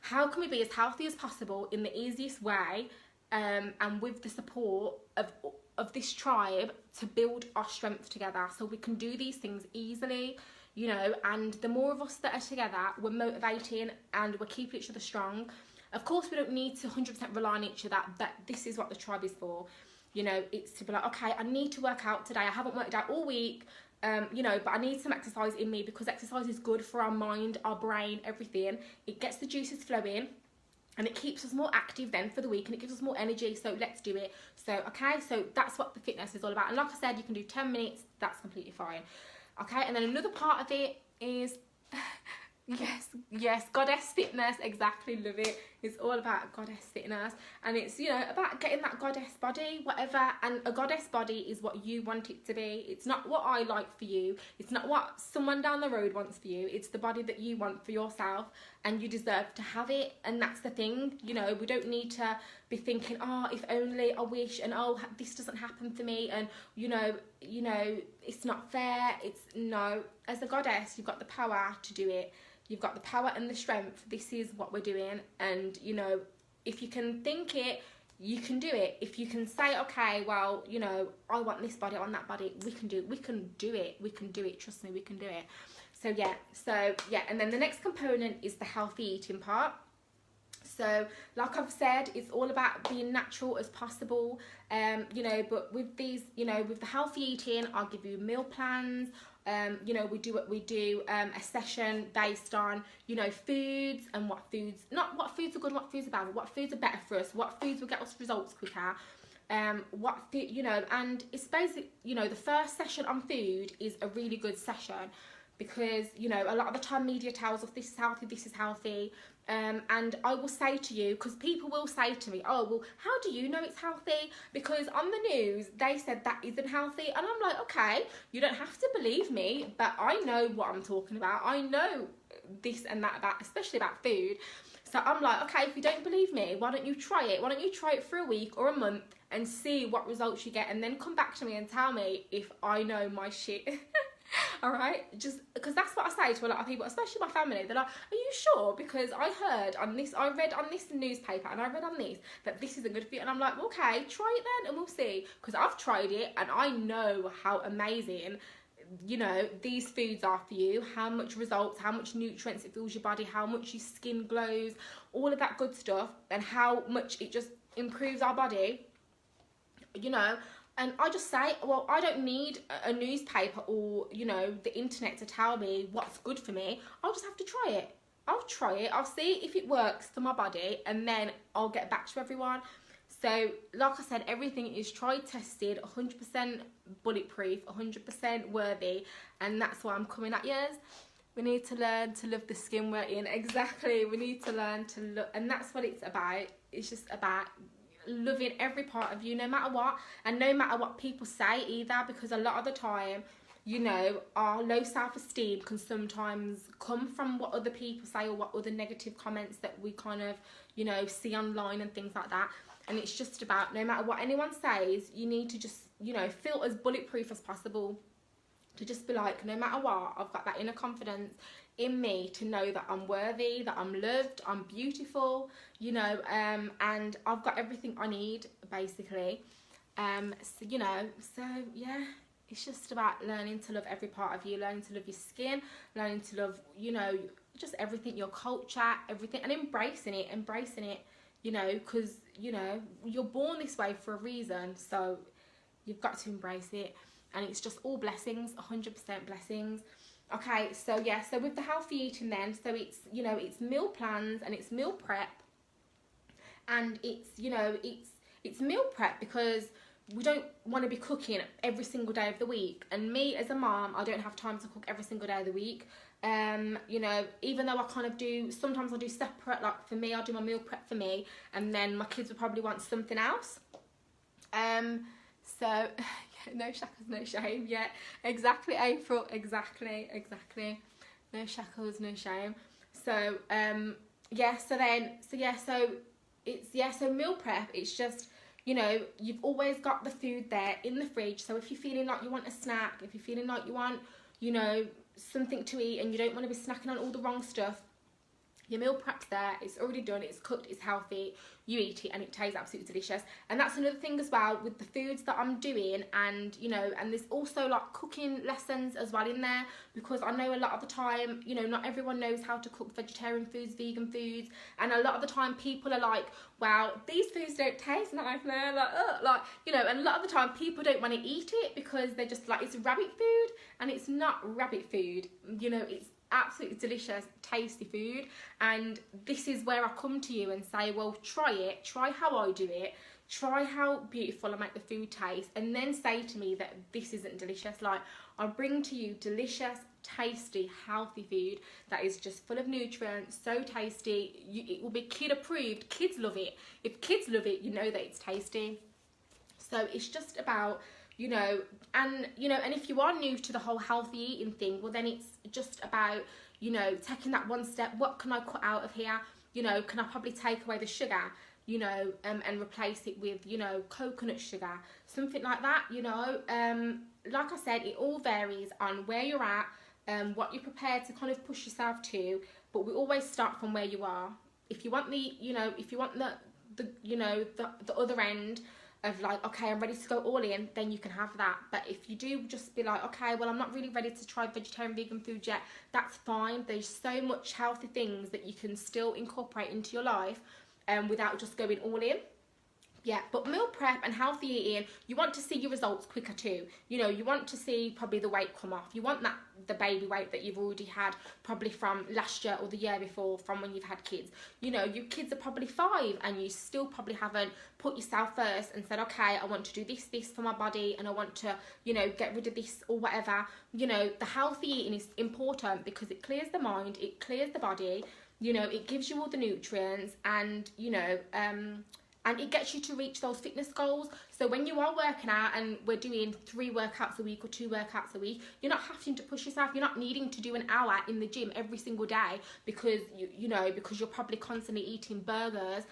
how can we be as healthy as possible in the easiest way, and with the support of this tribe to build our strength together, so we can do these things easily. You know, and the more of us that are together, we're motivating and we're keeping each other strong. Of course, we don't need to 100% rely on each other, but this is what the tribe is for. You know, it's to be like, okay, I need to work out today. I haven't worked out all week, you know, but I need some exercise in me, because exercise is good for our mind, our brain, everything. It gets the juices flowing and it keeps us more active then for the week, and it gives us more energy, so let's do it. So, okay, so that's what the fitness is all about. And like I said, you can do 10 minutes, that's completely fine. Okay, and then another part of it is, yes, goddess fitness, exactly, love it. It's all about goddess fitness, and it's, you know, about getting that goddess body, whatever, and a goddess body is what you want it to be. It's not what I like for you, it's not what someone down the road wants for you, it's the body that you want for yourself, and you deserve to have it. And that's the thing, you know, we don't need to be thinking, oh, if only, I wish, and oh, this doesn't happen for me, and you know, it's not fair. It's no, as a goddess, you've got the power to do it. You've got the power and the strength. This is what we're doing, and you know, if you can think it, you can do it. If you can say, okay, well, you know, I want this body, I want that body, we can do it. We can do it. Trust me, we can do it. So yeah, and then the next component is the healthy eating part. So like I've said, it's all about being natural as possible, you know, but with these, you know, with the healthy eating, I'll give you meal plans. You know, we do a session based on, you know, foods and what foods, not what foods are good, what foods are bad, but what foods are better for us, what foods will get us results quicker. What food, you know, and it's basically, you know, the first session on food is a really good session, because, you know, a lot of the time media tells us this is healthy, and I will say to you, because people will say to me, oh, well, how do you know it's healthy? Because on the news, they said that isn't healthy, and I'm like, okay, you don't have to believe me, but I know what I'm talking about. I know this and that about, especially about food. So I'm like, okay, if you don't believe me, why don't you try it? Why don't you try it for a week or a month and see what results you get, and then come back to me and tell me if I know my shit. All right, just because that's what I say to a lot of people, especially my family. They're like, are you sure? Because I read on this newspaper, and I read on this that this isn't good for you. And I'm like, well, okay, try it then and we'll see. Because I've tried it and I know how amazing, you know, these foods are for you, how much results, how much nutrients it fills your body, how much your skin glows, all of that good stuff, and how much it just improves our body, you know. And I just say, well, I don't need a newspaper or, you know, the internet to tell me what's good for me. I'll just have to try it. I'll try it. I'll see if it works for my body, and then I'll get back to everyone. So, like I said, everything is tried, tested, 100% bulletproof, 100% worthy. And that's why I'm coming at you. We need to learn to love the skin we're in. Exactly. We need to learn to look. And that's what it's about. It's just about loving every part of you, no matter what, and no matter what people say either, because a lot of the time, you know, our low self-esteem can sometimes come from what other people say or what other negative comments that we kind of, you know, see online and things like that. And it's just about, no matter what anyone says, you need to just, you know, feel as bulletproof as possible, to just be like, no matter what, I've got that inner confidence in me to know that I'm worthy, that I'm loved, I'm beautiful, you know, and I've got everything I need, basically. So, you know, so yeah, it's just about learning to love every part of you, learning to love your skin, learning to love, you know, just everything, your culture, everything, and embracing it, you know, because, you know, you're born this way for a reason, so you've got to embrace it. And it's just all blessings, 100% blessings. Okay, so yeah, so with the healthy eating then, so it's, you know, it's meal plans and it's meal prep. And it's, you know, it's meal prep because we don't want to be cooking every single day of the week. And me as a mom, I don't have time to cook every single day of the week. You know, even though I kind of do, sometimes I do separate, like for me, I do my meal prep for me, and then my kids would probably want something else. So no shackles, no shame. Yeah, exactly, April. Exactly. No shackles, no shame. So yeah. So meal prep. It's just, you know, you've always got the food there in the fridge. So if you're feeling like you want a snack, if you're feeling like you want, you know, something to eat, and you don't want to be snacking on all the wrong stuff, your meal prep's there, it's already done, it's cooked, it's healthy, you eat it and it tastes absolutely delicious. And that's another thing as well with the foods that I'm doing, and you know, and there's also like cooking lessons as well in there, because I know a lot of the time, you know, not everyone knows how to cook vegetarian foods, vegan foods, and a lot of the time people are like, wow, these foods don't taste nice, they're like, ugh, like, you know, and a lot of the time people don't want to eat it because they're just like, it's rabbit food, and it's not rabbit food, you know, it's absolutely delicious, tasty food. And this is where I come to you and say, well, try it, try how I do it, try how beautiful I make the food taste, and then say to me that this isn't delicious. Like, I bring to you delicious, tasty, healthy food that is just full of nutrients, so tasty, it will be kid approved. Kids love it. If kids love it, you know that it's tasty. So it's just about, you know, and if you are new to the whole healthy eating thing, well, then it's just about, you know, taking that one step. What can I cut out of here? You know, can I probably take away the sugar? you know, and replace it with, you know, coconut sugar, something like that, you know. Like I said, it all varies on where you're at, what you're prepared to kind of push yourself to, but we always start from where you are. If you want the, you know, if you want the you know, the other end of like, okay, I'm ready to go all in, then you can have that. But if you do just be like, okay, well, I'm not really ready to try vegetarian, vegan food yet, that's fine. There's so much healthy things that you can still incorporate into your life without just going all in. Yeah, but meal prep and healthy eating, you want to see your results quicker too. You know, you want to see probably the weight come off. You want that, the baby weight that you've already had probably from last year or the year before, from when you've had kids. You know, your kids are probably 5 and you still probably haven't put yourself first and said, okay, I want to do this for my body, and I want to, you know, get rid of this or whatever. You know, the healthy eating is important because it clears the mind, it clears the body, you know, it gives you all the nutrients, and, you know, and it gets you to reach those fitness goals. So when you are working out and we're doing 3 workouts a week or 2 workouts a week, you're not having to push yourself. You're not needing to do an hour in the gym every single day because, you know, because you're probably constantly eating burgers,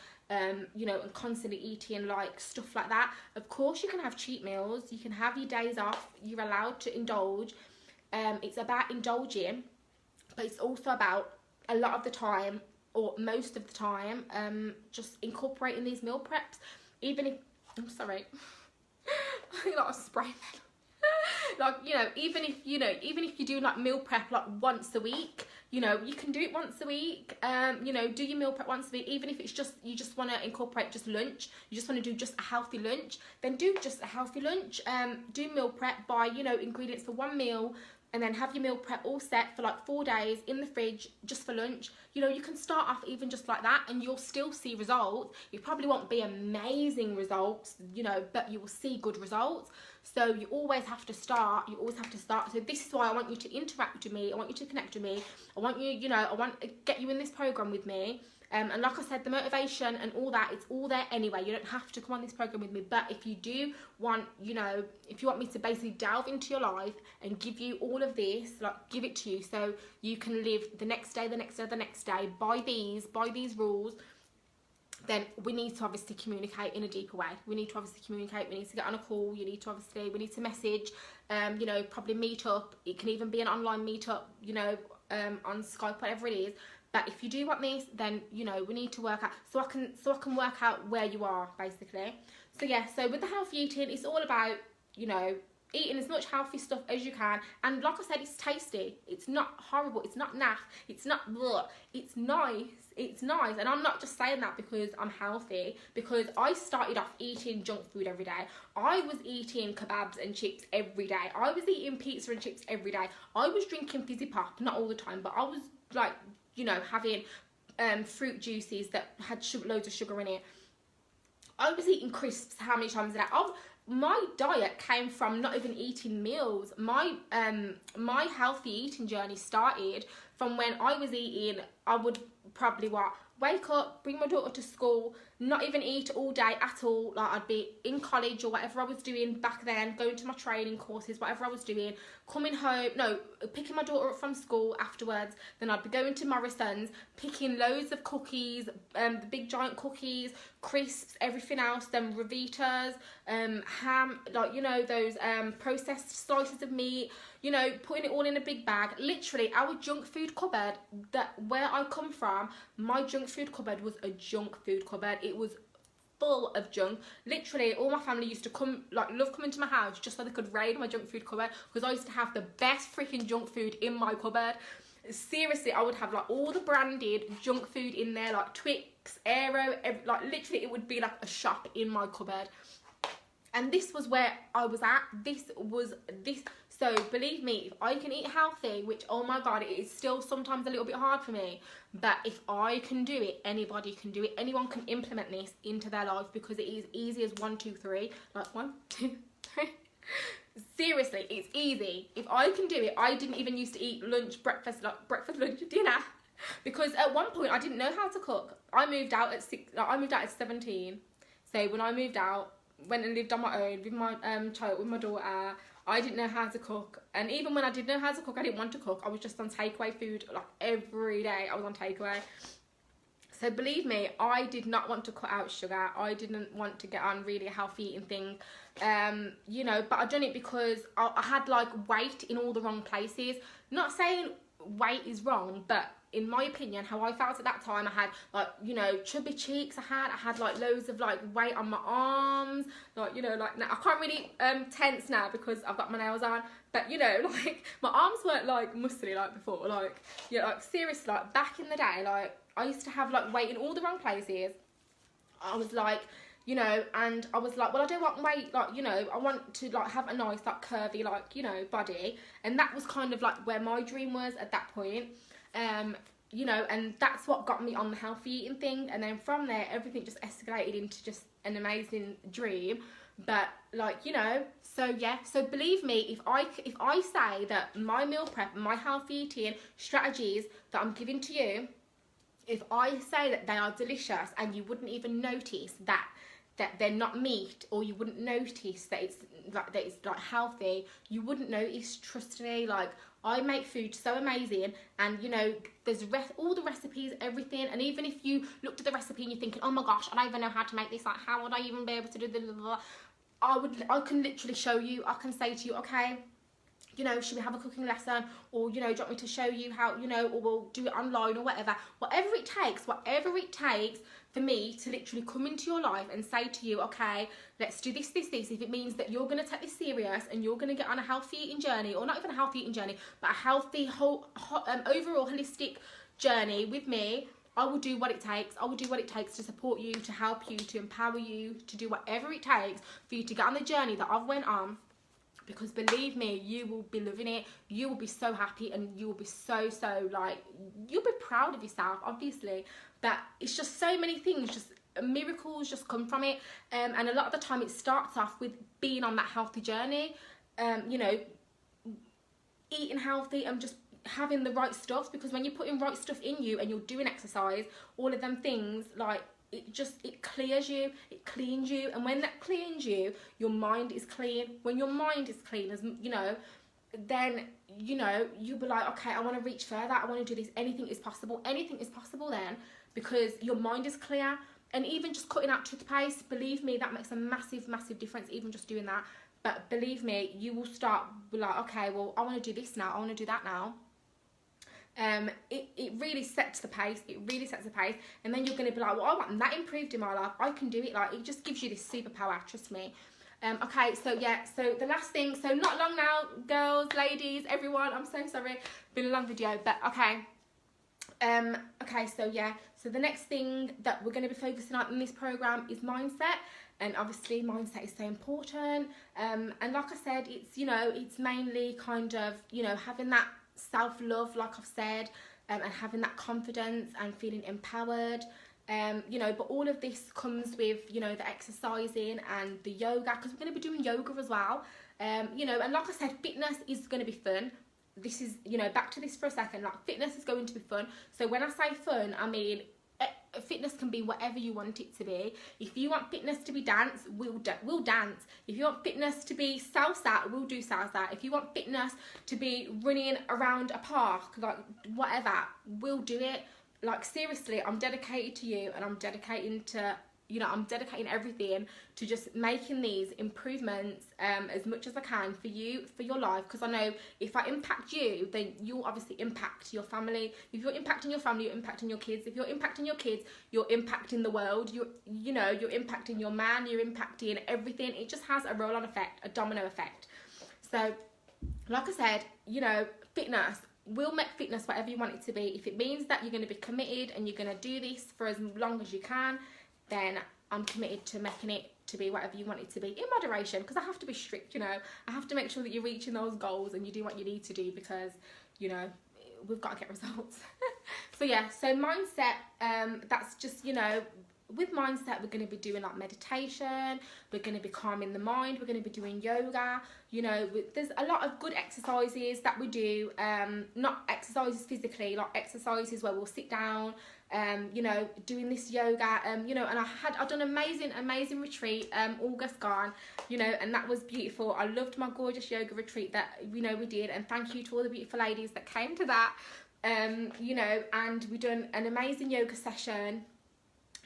you know, and constantly eating like stuff like that. Of course, you can have cheat meals. You can have your days off. You're allowed to indulge. It's about indulging, but it's also about a lot of the time, or most of the time, just incorporating these meal preps. Even if, I'm sorry, I think that was spray then. Like, you know, even if you do like meal prep like once a week, you know, you can do it once a week. You know, do your meal prep once a week. Even if it's just, you just want to incorporate just lunch, you just want to do just a healthy lunch, then do just a healthy lunch. Do meal prep, buy, you know, ingredients for one meal, and then have your meal prep all set for like 4 days in the fridge just for lunch. You know, you can start off even just like that and you'll still see results. It probably won't be amazing results, you know, but you will see good results. So you always have to start. So this is why I want you to interact with me. I want you to connect with me. I want you, you know, I want to get you in this program with me. And like I said, the motivation and all that, it's all there anyway. You don't have to come on this program with me. But if you do want, you know, if you want me to basically delve into your life and give you all of this, like give it to you so you can live the next day, the next day, the next day, by these rules, then we need to obviously communicate in a deeper way. We need to obviously communicate. We need to get on a call. We need to message, you know, probably meet up. It can even be an online meetup, you know, on Skype, whatever it is. But if you do want this, then, you know, we need to work out, so I can work out where you are, basically. So yeah, so with the healthy eating, it's all about, you know, eating as much healthy stuff as you can. And like I said, it's tasty. It's not horrible. It's not naff. It's not bleh. It's nice. It's nice. And I'm not just saying that because I'm healthy, because I started off eating junk food every day. I was eating kebabs and chips every day. I was eating pizza and chips every day. I was drinking fizzy pop, not all the time, but I was like, you know, having fruit juices that had loads of sugar in it. I was eating crisps how many times a day? My diet came from not even eating meals. My healthy eating journey started from when I was eating, I would probably wake up, bring my daughter to school, not even eat all day at all. Like, I'd be in college or whatever I was doing back then, going to my training courses, whatever I was doing, coming home, picking my daughter up from school afterwards. Then I'd be going to Morrison's, picking loads of cookies, the big giant cookies, crisps, everything else, then Revitas, ham, like, you know, those processed slices of meat, you know, putting it all in a big bag. Literally, our junk food cupboard, where I come from, my junk food cupboard was a junk food cupboard. It was full of junk. Literally, all my family used to come, like, love coming to my house just so they could raid my junk food cupboard, because I used to have the best freaking junk food in my cupboard. Seriously, I would have like all the branded junk food in there, like Twix, Aero, like literally it would be like a shop in my cupboard. And this was where I was at. So believe me, if I can eat healthy, which, oh my God, it is still sometimes a little bit hard for me, but if I can do it, anybody can do it. Anyone can implement this into their life, because it is easy as 1, 2, 3. Like 1, 2, 3. Seriously, it's easy. If I can do it, I didn't even used to eat lunch, breakfast, lunch, dinner, because at one point I didn't know how to cook. I moved out at 17. So when I moved out, went and lived on my own with my child, with my daughter, I didn't know how to cook. And even when I did know how to cook, I didn't want to cook. I was just on takeaway food, like every day I was on takeaway. So believe me, I did not want to cut out sugar. I didn't want to get on really a healthy eating thing, you know, but I done it because I had like weight in all the wrong places. Not saying weight is wrong, but in my opinion, how I felt at that time, I had like, you know, chubby cheeks. I had like loads of like weight on my arms, like, you know, like now I can't really tense now because I've got my nails on, but you know, like my arms weren't like muscly like before, like, you know, like seriously, like back in the day, like I used to have like weight in all the wrong places. I was like, you know, and I was like, well, I don't want weight, like, you know, I want to like have a nice like curvy like, you know, body, and that was kind of like where my dream was at that point. You know, and that's what got me on the healthy eating thing, and then from there everything just escalated into just an amazing dream. But like, you know, so yeah, so believe me, if I say that my meal prep, my healthy eating strategies that I'm giving to you, if I say that they are delicious and you wouldn't even notice that they're not meat, or you wouldn't notice that it's like healthy, you wouldn't notice, trust me. Like, I make food so amazing, and you know, there's all the recipes, everything, and even if you looked at the recipe and you're thinking, oh my gosh, I don't even know how to make this, like how would I even be able to do the I can literally show you. I can say to you, okay, you know, should we have a cooking lesson, or, you know, do you want me to show you how, you know, or we'll do it online or whatever it takes for me to literally come into your life and say to you, okay, let's do this. If it means that you're going to take this serious and you're going to get on a healthy eating journey, or not even a healthy eating journey, but a healthy overall holistic journey with me, I will do what it takes. I will do what it takes to support you, to help you, to empower you, to do whatever it takes for you to get on the journey that I've went on. Because believe me, you will be loving it. You will be so happy, and you will be so like, you'll be proud of yourself, obviously. But it's just so many things, just miracles just come from it. And a lot of the time it starts off with being on that healthy journey. You know, eating healthy and just having the right stuff. Because when you're putting right stuff in you and you're doing exercise, all of them things, like, it clears you, it cleans you, and when that cleans you, your mind is clean. When your mind is clean, as you know, then, you know, you'll be like, okay, I want to reach further, I want to do this. Anything is possible then, because your mind is clear. And even just cutting out toothpaste, believe me, that makes a massive difference, even just doing that. But believe me, you will start like, okay, well, I want to do this now, I want to do that now. It really sets the pace. And then you're going to be like, well, I want that improved in my life, I can do it. Like, it just gives you this superpower, trust me. Okay, so yeah, so the last thing, so not long now, girls, ladies, everyone, I'm so sorry, been a long video, but okay. Okay, so yeah, so the next thing that we're going to be focusing on in this program is mindset. And obviously mindset is so important, and like I said, it's, you know, it's mainly kind of, you know, having that self-love, like I've said, and having that confidence and feeling empowered, you know, but all of this comes with, you know, the exercising and the yoga, because we're going to be doing yoga as well, you know, and like I said, fitness is going to be fun. This is, you know, back to this for a second, like, fitness is going to be fun. So when I say fun, I mean, fitness can be whatever you want it to be. If you want fitness to be dance, we'll dance. If you want fitness to be salsa, we'll do salsa. If you want fitness to be running around a park, like whatever, we'll do it. Like, seriously, I'm dedicated to you, and I'm dedicating to, you know, I'm dedicating everything to just making these improvements as much as I can for you, for your life. Because I know if I impact you, then you'll obviously impact your family. If you're impacting your family, you're impacting your kids. If you're impacting your kids, you're impacting the world. You know, you're impacting your man, you're impacting everything. It just has a roll-on effect, a domino effect. So, like I said, you know, fitness, we'll make fitness whatever you want it to be. If it means that you're going to be committed and you're going to do this for as long as you can, then I'm committed to making it to be whatever you want it to be, in moderation, because I have to be strict, you know. I have to make sure that you're reaching those goals and you do what you need to do, because, you know, we've got to get results. So yeah, so mindset, that's just, you know, with mindset, we're going to be doing like meditation, we're going to be calming the mind, we're going to be doing yoga, you know, there's a lot of good exercises that we do, not exercises physically, like exercises where we'll sit down, you know, doing this yoga, you know, and I've done amazing retreat, August gone, you know, and that was beautiful. I loved my gorgeous yoga retreat that, you know, we did, and thank you to all the beautiful ladies that came to that, you know, and we done an amazing yoga session.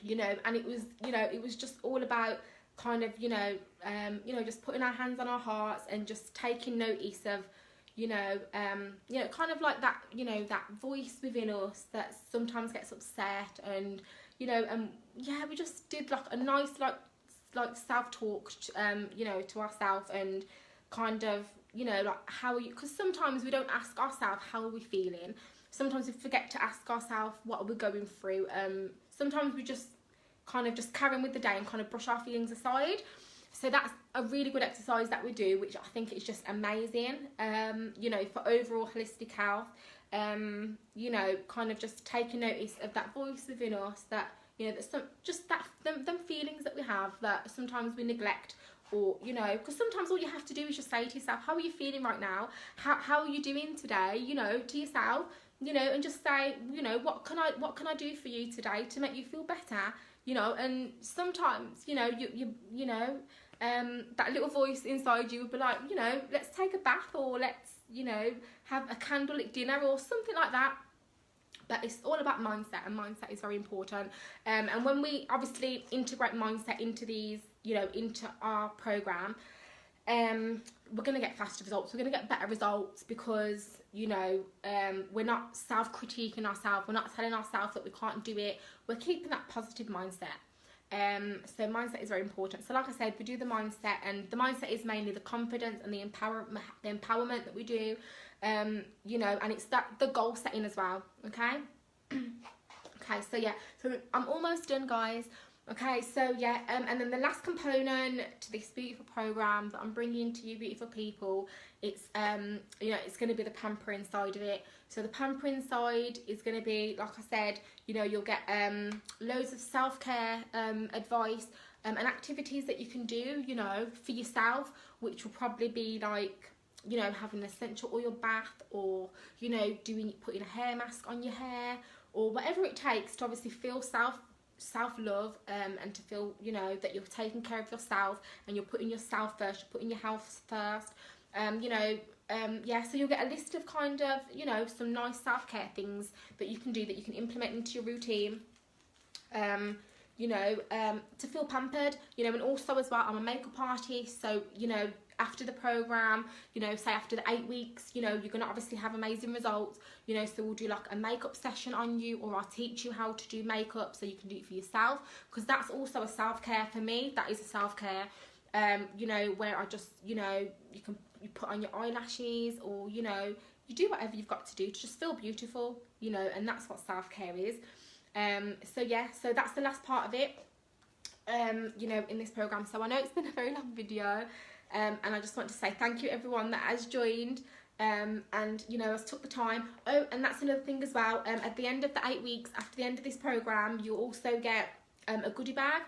you know, and it was just all about kind of, just putting our hands on our hearts and just taking notice of, kind of like that, that voice within us that sometimes gets upset, and, we just did like a nice, like self-talk, to ourselves, and kind of, like how are you, because sometimes we don't ask ourselves how are we feeling. Sometimes we forget to ask ourselves what are we going through. Sometimes we just kind of just carry on with the day and kind of brush our feelings aside. So that's a really good exercise that we do, which I think is just amazing, for overall holistic health. Kind of just taking notice of that voice within us that, that them feelings that we have that sometimes we neglect, or, because sometimes all you have to do is just say to yourself, how are you feeling right now? How are you doing today? To yourself, and just say, what can I do for you today to make you feel better? And sometimes, that little voice inside you would be like, let's take a bath, or let's, have a candlelit dinner or something like that. But it's all about mindset, and mindset is very important. And when we obviously integrate mindset into these, into our program, we're going to get faster results. We're going to get better results because, we're not self-critiquing ourselves. We're not telling ourselves that we can't do it. We're keeping that positive mindset. So mindset is very important. So like I said, we do the mindset, and the mindset is mainly the confidence and the empowerment that we do. And it's the goal setting as well. Okay. Okay. So yeah. So I'm almost done, guys. Okay, so yeah, and then the last component to this beautiful program that I'm bringing to you beautiful people, it's it's going to be the pampering side of it. So the pampering side is going to be, like I said, you'll get loads of self-care advice and activities that you can do, for yourself, which will probably be like, having an essential oil bath, or putting a hair mask on your hair, or whatever it takes to obviously feel self-love, and to feel that you're taking care of yourself, and you're putting yourself first, you're putting your health first. So you'll get a list of kind of some nice self-care things that you can do, that you can implement into your routine, to feel pampered, and also as well, I'm a makeup artist, so after the program, say after the 8 weeks, you're going to obviously have amazing results, so we'll do like a makeup session on you, or I'll teach you how to do makeup so you can do it for yourself, because that's also a self-care for me. That is a self-care, where I just, you put on your eyelashes, or, you do whatever you've got to do to just feel beautiful, and that's what self-care is. So yeah, so that's the last part of it, in this program. So I know it's been a very long video, and I just want to say thank you everyone that has joined, and has took the time. Oh, and that's another thing as well, at the end of the 8 weeks, after the end of this program, you also get a goodie bag.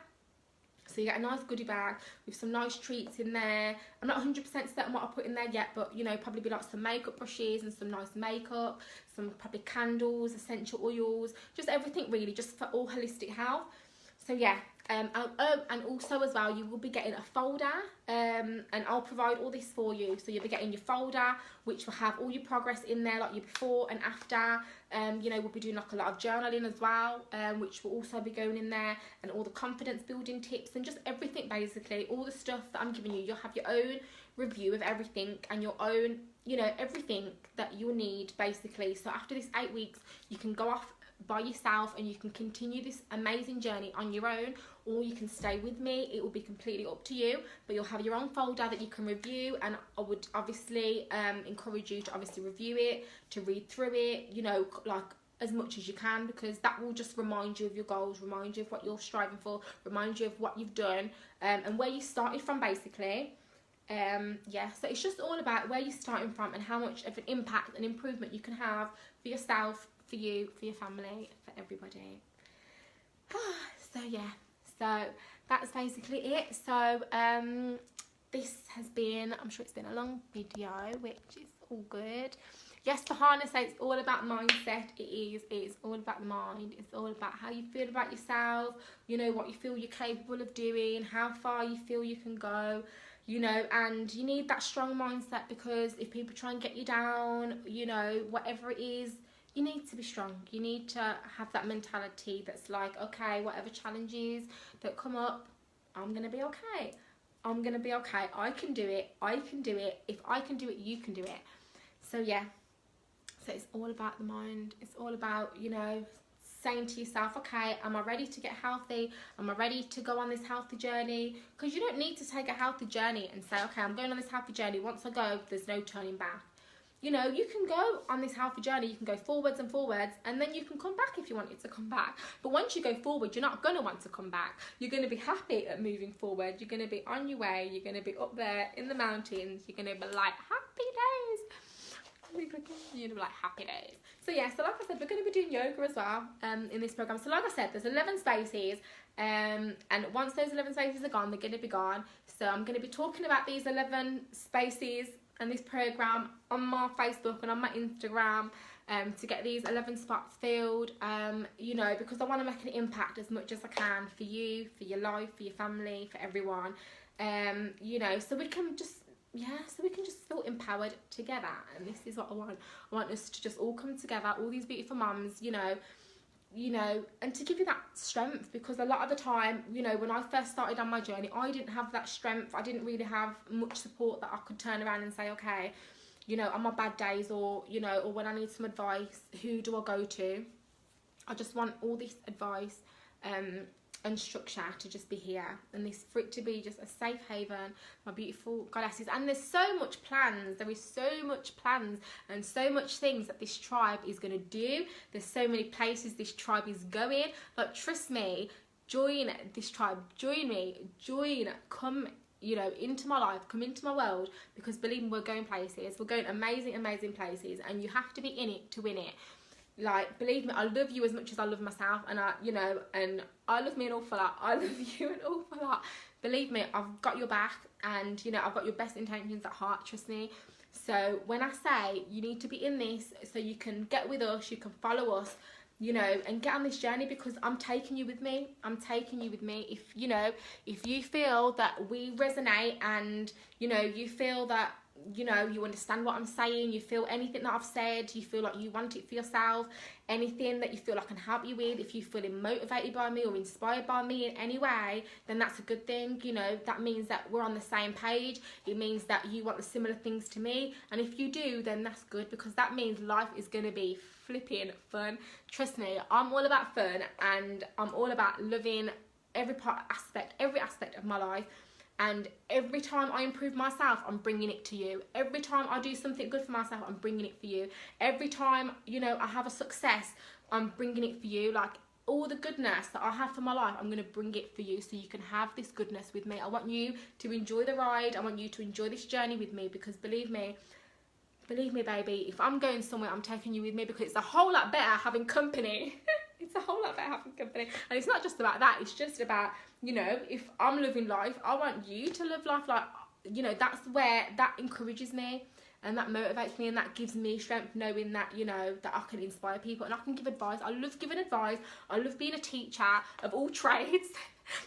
So you get a nice goodie bag with some nice treats in there. I'm not 100% certain what I put in there yet, but probably be like some makeup brushes and some nice makeup, some probably candles, essential oils, just everything really, just for all holistic health. So yeah, and also as well, you will be getting a folder, and I'll provide all this for you. So you'll be getting your folder, which will have all your progress in there, like your before and after. We'll be doing like a lot of journaling as well, which will also be going in there, and all the confidence building tips, and just everything basically, all the stuff that I'm giving you. You'll have your own review of everything, and your own, everything that you'll need basically. So after this 8 weeks, you can go off by yourself, and you can continue this amazing journey on your own, or you can stay with me. It will be completely up to you, but you'll have your own folder that you can review, and I would obviously encourage you to obviously review it, to read through it, like as much as you can, because that will just remind you of your goals, remind you of what you're striving for, remind you of what you've done, and where you started from basically. So it's just all about where you're starting from, and how much of an impact and improvement you can have for yourself, for you, for your family, for everybody. So yeah, so that's basically it. So this has been, I'm sure it's been a long video, which is all good. Yes, Fahana says it's all about mindset. It's all about the mind. It's all about how you feel about yourself, what you feel you're capable of doing, how far you feel you can go, and you need that strong mindset, because if people try and get you down, whatever it is, you need to be strong. You need to have that mentality that's like, okay, whatever challenges that come up, I'm gonna be okay. I'm gonna be okay. I can do it. I can do it. If I can do it, you can do it. So yeah, so it's all about the mind. It's all about, you know, saying to yourself, okay, am I ready to get healthy? Am I ready to go on this healthy journey? Because you don't need to take a healthy journey and say, okay, I'm going on this healthy journey. Once I go, there's no turning back. You know, you can go on this healthy journey, you can go forwards and forwards, and then you can come back if you wanted to come back. But once you go forward, you're not going to want to come back. You're going to be happy at moving forward. You're going to be on your way. You're going to be up there in the mountains. You're going to be like, happy days. You're going to be like, happy days. So yeah, so like I said, we're going to be doing yoga as well in this program. So like I said, there's 11 spaces, and once those 11 spaces are gone, they're going to be gone. So I'm going to be talking about these 11 spaces and this program on my Facebook and on my Instagram to get these 11 spots filled, you know, because I want to make an impact as much as I can for you, for your life, for your family, for everyone, you know, so we can just, yeah, so we can just feel empowered together. And this is what I want. I want us to just all come together, all these beautiful mums, you know, and to give you that strength, because a lot of the time, you know, when I first started on my journey, I didn't have that strength. I didn't really have much support that I could turn around and say, okay, you know, on my bad days, or, you know, or when I need some advice, who do I go to? I just want all this advice and structure to just be here, and this, for it to be just a safe haven, my beautiful goddesses. And there's so much plans, there is so much plans and so much things that this tribe is going to do. There's so many places this tribe is going. Like, trust me, join this tribe, join me, come, you know, into my life, come into my world, because believe me, we're going places, we're going amazing places, and you have to be in it to win it. Like, believe me, I love you as much as I love myself, and I, you know, and I love me an awful lot. I love you an awful lot. Believe me, I've got your back, and, you know, I've got your best intentions at heart, trust me. So when I say you need to be in this so you can get with us, you can follow us, you know, and get on this journey, because I'm taking you with me. I'm taking you with me. If, you know, if you feel that we resonate, and, you know, you feel that, you know, you understand what I'm saying, you feel anything that I've said, you feel like you want it for yourself, anything that you feel I can help you with, if you're feeling motivated by me or inspired by me in any way, then that's a good thing. You know, that means that we're on the same page. It means that you want the similar things to me, and if you do, then that's good, because that means life is going to be flipping fun. Trust me, I'm all about fun, and I'm all about loving every aspect of my life. And every time I improve myself, I'm bringing it to you. Every time I do something good for myself, I'm bringing it for you. Every time, you know, I have a success, I'm bringing it for you. Like, all the goodness that I have for my life, I'm going to bring it for you, so you can have this goodness with me. I want you to enjoy the ride. I want you to enjoy this journey with me, because believe me, baby, if I'm going somewhere, I'm taking you with me, because it's a whole lot better having company. It's a whole lot better having company. And it's not just about that. It's just about, you know, if I'm living life, I want you to live life like, you know, that's where that encourages me, and that motivates me, and that gives me strength, knowing that, you know, that I can inspire people and I can give advice. I love giving advice. I love being a teacher of all trades.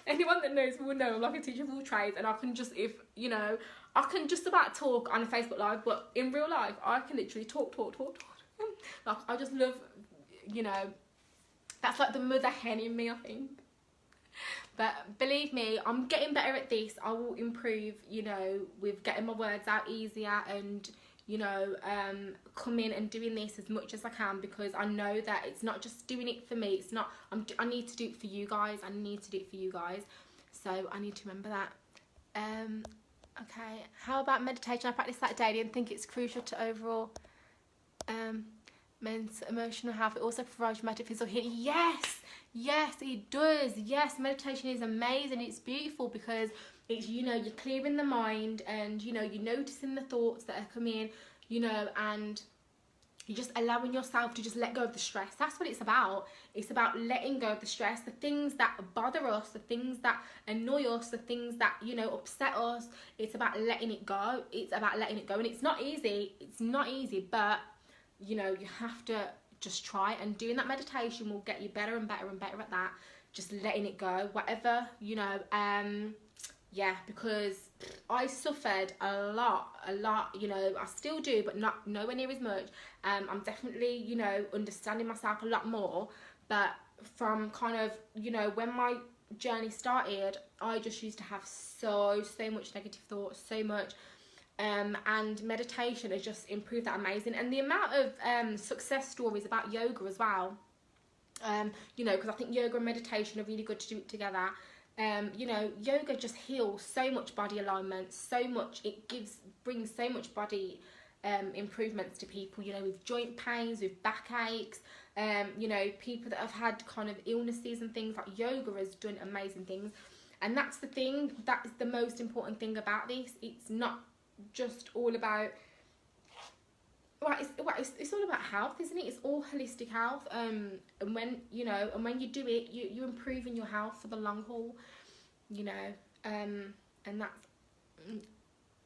Anyone that knows me will know I'm like a teacher of all trades, and I can just, if, you know, I can just about talk on a Facebook Live, but in real life, I can literally talk. Like, I just love, you know, that's like the mother hen in me, I think. But believe me, I'm getting better at this. I will improve, you know, with getting my words out easier, and, you know, coming and doing this as much as I can, because I know that it's not just doing it for me. It's not, I need to do it for you guys. I need to do it for you guys. So I need to remember that. Okay, how about meditation? I practice that daily and think it's crucial to overall mental, emotional health. It also provides metaphysical healing. Yes, it does. Yes, meditation is amazing. It's beautiful, because it's, you know, you're clearing the mind, and, you know, you're noticing the thoughts that are coming, you know, and you're just allowing yourself to just let go of the stress. That's what it's about. It's about letting go of the stress, the things that bother us, the things that annoy us, the things that, you know, upset us. It's about letting it go. It's about letting it go. And it's not easy. It's not easy, but, you know, you have to just try, and doing that meditation will get you better and better and better at that. Just letting it go, whatever, you know, yeah, because I suffered a lot, you know. I still do, but not nowhere near as much. I'm definitely, you know, understanding myself a lot more, but from kind of, you know, when my journey started, I just used to have so much negative thoughts, so much, and meditation has just improved that amazing. And the amount of success stories about yoga as well, you know, because I think yoga and meditation are really good to do it together. You know, yoga just heals so much body alignment, so much, it brings so much body improvements to people, you know, with joint pains, with backaches, you know, people that have had kind of illnesses and things. Like yoga has done amazing things, and that's the thing, that is the most important thing about this. It's not just all about, it's all about health, isn't it? It's all holistic health, and when, you know, and when you do it, you're improving your health for the long haul, you know, and that's,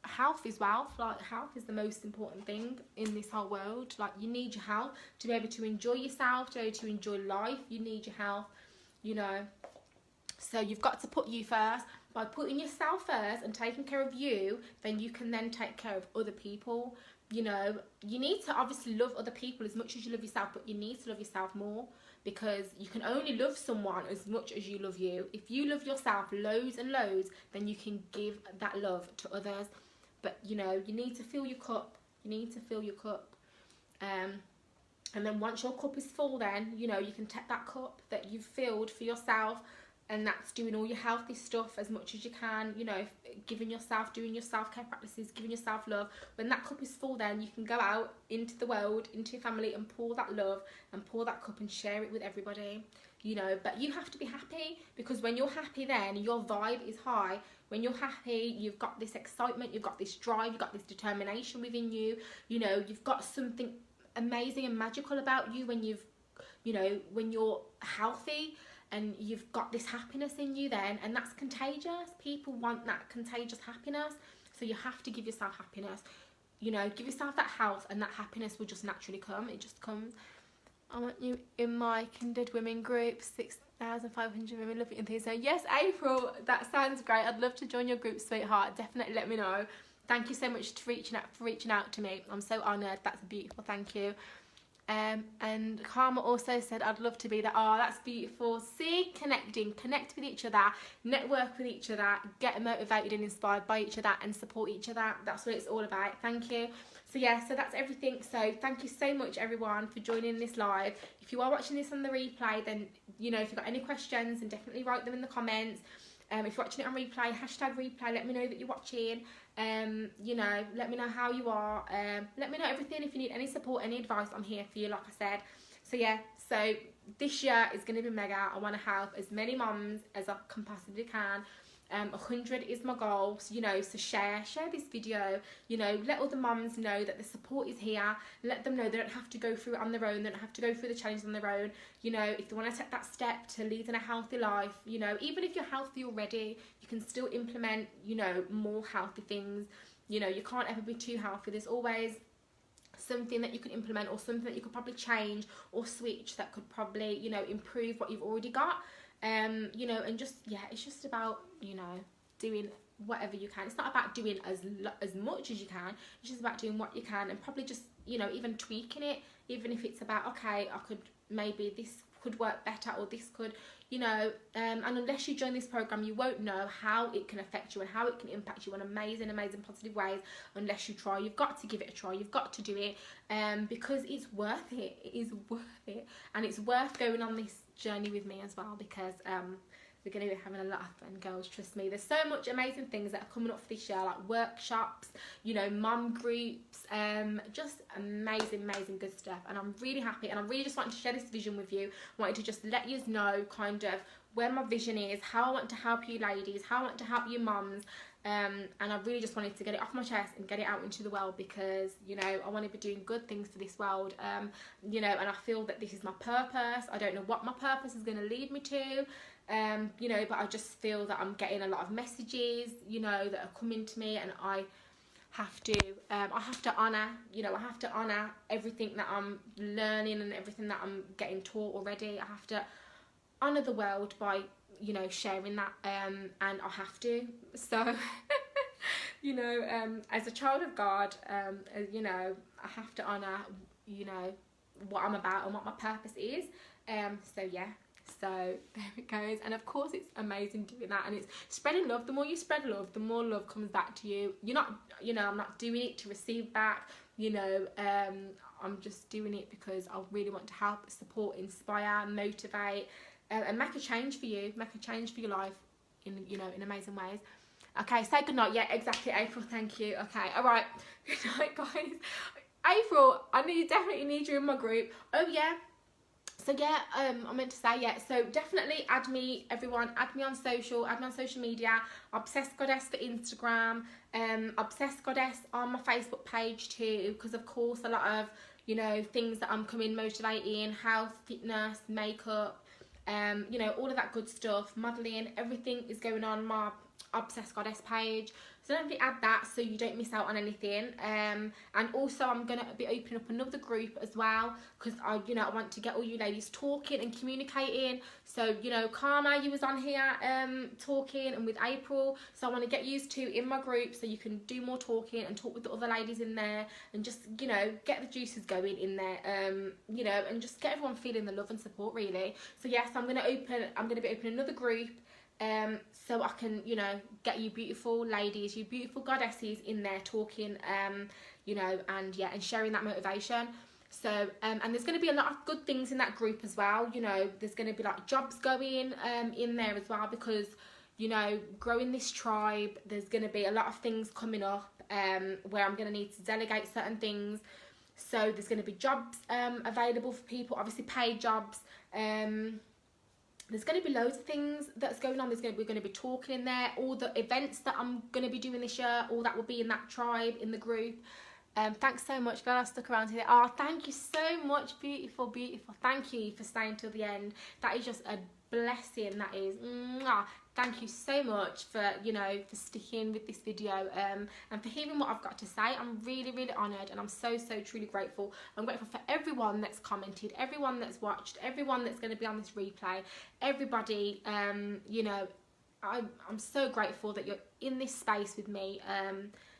health is wealth. Like, health is the most important thing in this whole world. Like, you need your health to be able to enjoy yourself, to be able to enjoy life. You need your health, you know, so you've got to put you first. By putting yourself first and taking care of you, then you can then take care of other people. You know, you need to obviously love other people as much as you love yourself, but you need to love yourself more, because you can only love someone as much as you love you. If you love yourself loads and loads, then you can give that love to others. But, you know, you need to fill your cup. You need to fill your cup. And then once your cup is full, then, you know, you can take that cup that you've filled for yourself, and that's doing all your healthy stuff as much as you can, you know, giving yourself, doing your self-care practices, giving yourself love. When that cup is full, then you can go out into the world, into your family, and pour that love and pour that cup and share it with everybody, you know. But you have to be happy, because when you're happy, then your vibe is high. When you're happy, you've got this excitement, you've got this drive, you've got this determination within you, you know, you've got something amazing and magical about you when you know, when you're healthy. And you've got this happiness in you then, and that's contagious. People want that contagious happiness, so you have to give yourself happiness. You know, give yourself that health, and that happiness will just naturally come. It just comes. I want you in my Kindred Women group, 6,500 women love it and things. So yes, April, that sounds great. I'd love to join your group, sweetheart. Definitely let me know. Thank you so much for reaching out to me. I'm so honoured. That's beautiful. Thank you. And Karma also said, I'd love to be there. Oh, that's beautiful. See, connect with each other, network with each other, get motivated and inspired by each other, and support each other. That's what it's all about. Thank you. So yeah, so that's everything. So thank you so much, everyone, for joining this live. If you are watching this on the replay, then, you know, if you've got any questions, then definitely write them in the comments. If you're watching it on replay, #replay, let me know that you're watching. You know, let me know how you are. Let me know everything. If you need any support, any advice, I'm here for you, like I said. So yeah, so this year is going to be mega. I want to help as many mums as I can possibly can. 100 is my goal. So, you know, so share this video, you know, let other mums know that the support is here. Let them know they don't have to go through it on their own, they don't have to go through the challenge on their own. You know, if they want to take that step to leading a healthy life, you know, even if you're healthy already, you can still implement, you know, more healthy things. You know, you can't ever be too healthy. There's always something that you can implement, or something that you could probably change or switch that could probably, you know, improve what you've already got. You know, and just, yeah, it's just about, you know, doing whatever you can. It's not about doing as much as you can. It's just about doing what you can, and probably just, you know, even tweaking it, even if it's about, okay, I could, maybe this could work better, or this could, you know, and unless you join this program, you won't know how it can affect you and how it can impact you in amazing positive ways unless you try. You've got to give it a try. You've got to do it, because it's worth it. It is worth it, and it's worth going on this journey with me as well, because we're going to be having a lot of fun, girls, trust me. There's so much amazing things that are coming up for this year, like workshops, you know, mum groups, just amazing good stuff. And I'm really happy, and I really just wanted to share this vision with you. I wanted to just let you know kind of where my vision is, how I want to help you ladies, how I want to help you mums. And I really just wanted to get it off my chest and get it out into the world, because, you know, I want to be doing good things for this world, you know, and I feel that this is my purpose. I don't know what my purpose is going to lead me to, you know, but I just feel that I'm getting a lot of messages, you know, that are coming to me, and I have to honour, you know, I have to honour everything that I'm learning and everything that I'm getting taught already. I have to honour the world by, you know, sharing that, and I have to. So you know, as a child of God, you know, I have to honour, you know, what I'm about and what my purpose is. So yeah, so there it goes. And of course it's amazing doing that, and it's spreading love. The more you spread love, the more love comes back to you. You're not, you know, I'm not doing it to receive back, you know, I'm just doing it because I really want to help, support, inspire, motivate, and make a change for you, make a change for your life in, you know, in amazing ways. Okay, say goodnight. Yeah, exactly, April, thank you. Okay, all right, good night, guys. April, definitely need you in my group. Oh yeah, so yeah, I meant to say, yeah, so definitely add me, everyone, add me on social media, Obsessed Goddess for Instagram, Obsessed Goddess on my Facebook page too, because of course a lot of, you know, things that I'm coming motivating, health, fitness, makeup, you know, all of that good stuff, modelling, everything is going on my Obsessed Goddess page. So definitely add that so you don't miss out on anything. And also I'm going to be opening up another group as well, because I want to get all you ladies talking and communicating. So, you know, Karma, you was on here talking, and with April, so I want to get used to in my group so you can do more talking and talk with the other ladies in there, and just, you know, get the juices going in there, you know, and just get everyone feeling the love and support, really. So yes, I'm going to be opening another group, so I can, you know, get you beautiful ladies, you beautiful goddesses in there talking, you know, and yeah, and sharing that motivation. So and there's going to be a lot of good things in that group as well. You know, there's going to be like jobs going in there as well, because, you know, growing this tribe, there's going to be a lot of things coming up where I'm going to need to delegate certain things. So there's going to be jobs available for people, obviously paid jobs. There's going to be loads of things that's going on. We're going to be talking in there. All the events that I'm going to be doing this year, all that will be in that tribe, in the group. Thanks so much, girl. I stuck around here. Oh, thank you so much, beautiful, beautiful. Thank you for staying till the end. That is just a blessing. That is. Mwah. Thank you so much for, you know, for sticking with this video, and for hearing what I've got to say. I'm really, really honoured, and I'm so, so truly grateful. I'm grateful for everyone that's commented, everyone that's watched, everyone that's going to be on this replay, everybody. You know, I'm so grateful that you're in this space with me,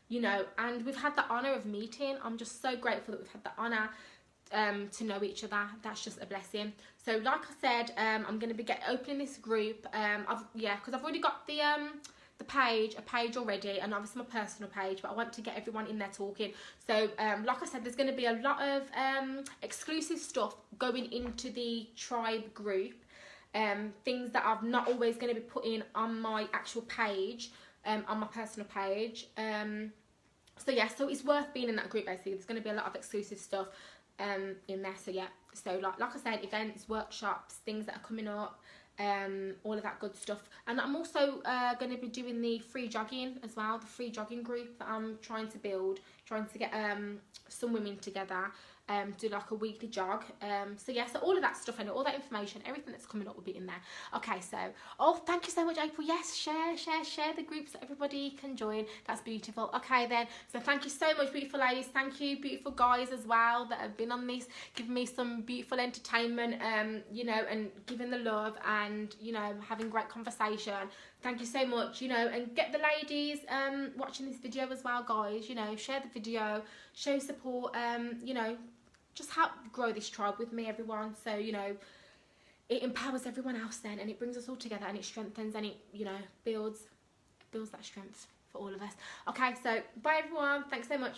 you know, and we've had the honour of meeting. I'm just so grateful that we've had the honour to know each other. That's just a blessing. So like I said, I'm going to be opening this group, because I've already got the page already, and obviously my personal page, but I want to get everyone in there talking. So like I said, there's going to be a lot of exclusive stuff going into the tribe group, things that I'm not always going to be putting on my actual page, on my personal page. So yeah, so it's worth being in that group. Basically, there's going to be a lot of exclusive stuff in there. So yeah, so like I said, events, workshops, things that are coming up, all of that good stuff. And I'm also going to be doing the free jogging as well, the free jogging group that I'm trying to build, trying to get some women together, do like a weekly jog. So yeah, so all of that stuff and all that information, everything that's coming up will be in there. Okay, so thank you so much, April. Yes, share the group so everybody can join. That's beautiful. Okay then, so thank you so much, beautiful ladies. Thank you, beautiful guys as well, that have been on this, giving me some beautiful entertainment, you know, and giving the love, and, you know, having great conversation. Thank you so much, you know, and get the ladies watching this video as well, guys. You know, share the video, show support, you know, just help grow this tribe with me, everyone. So, you know, it empowers everyone else then, and it brings us all together, and it strengthens, and it, you know, builds that strength for all of us. Okay, so bye everyone. Thanks so much.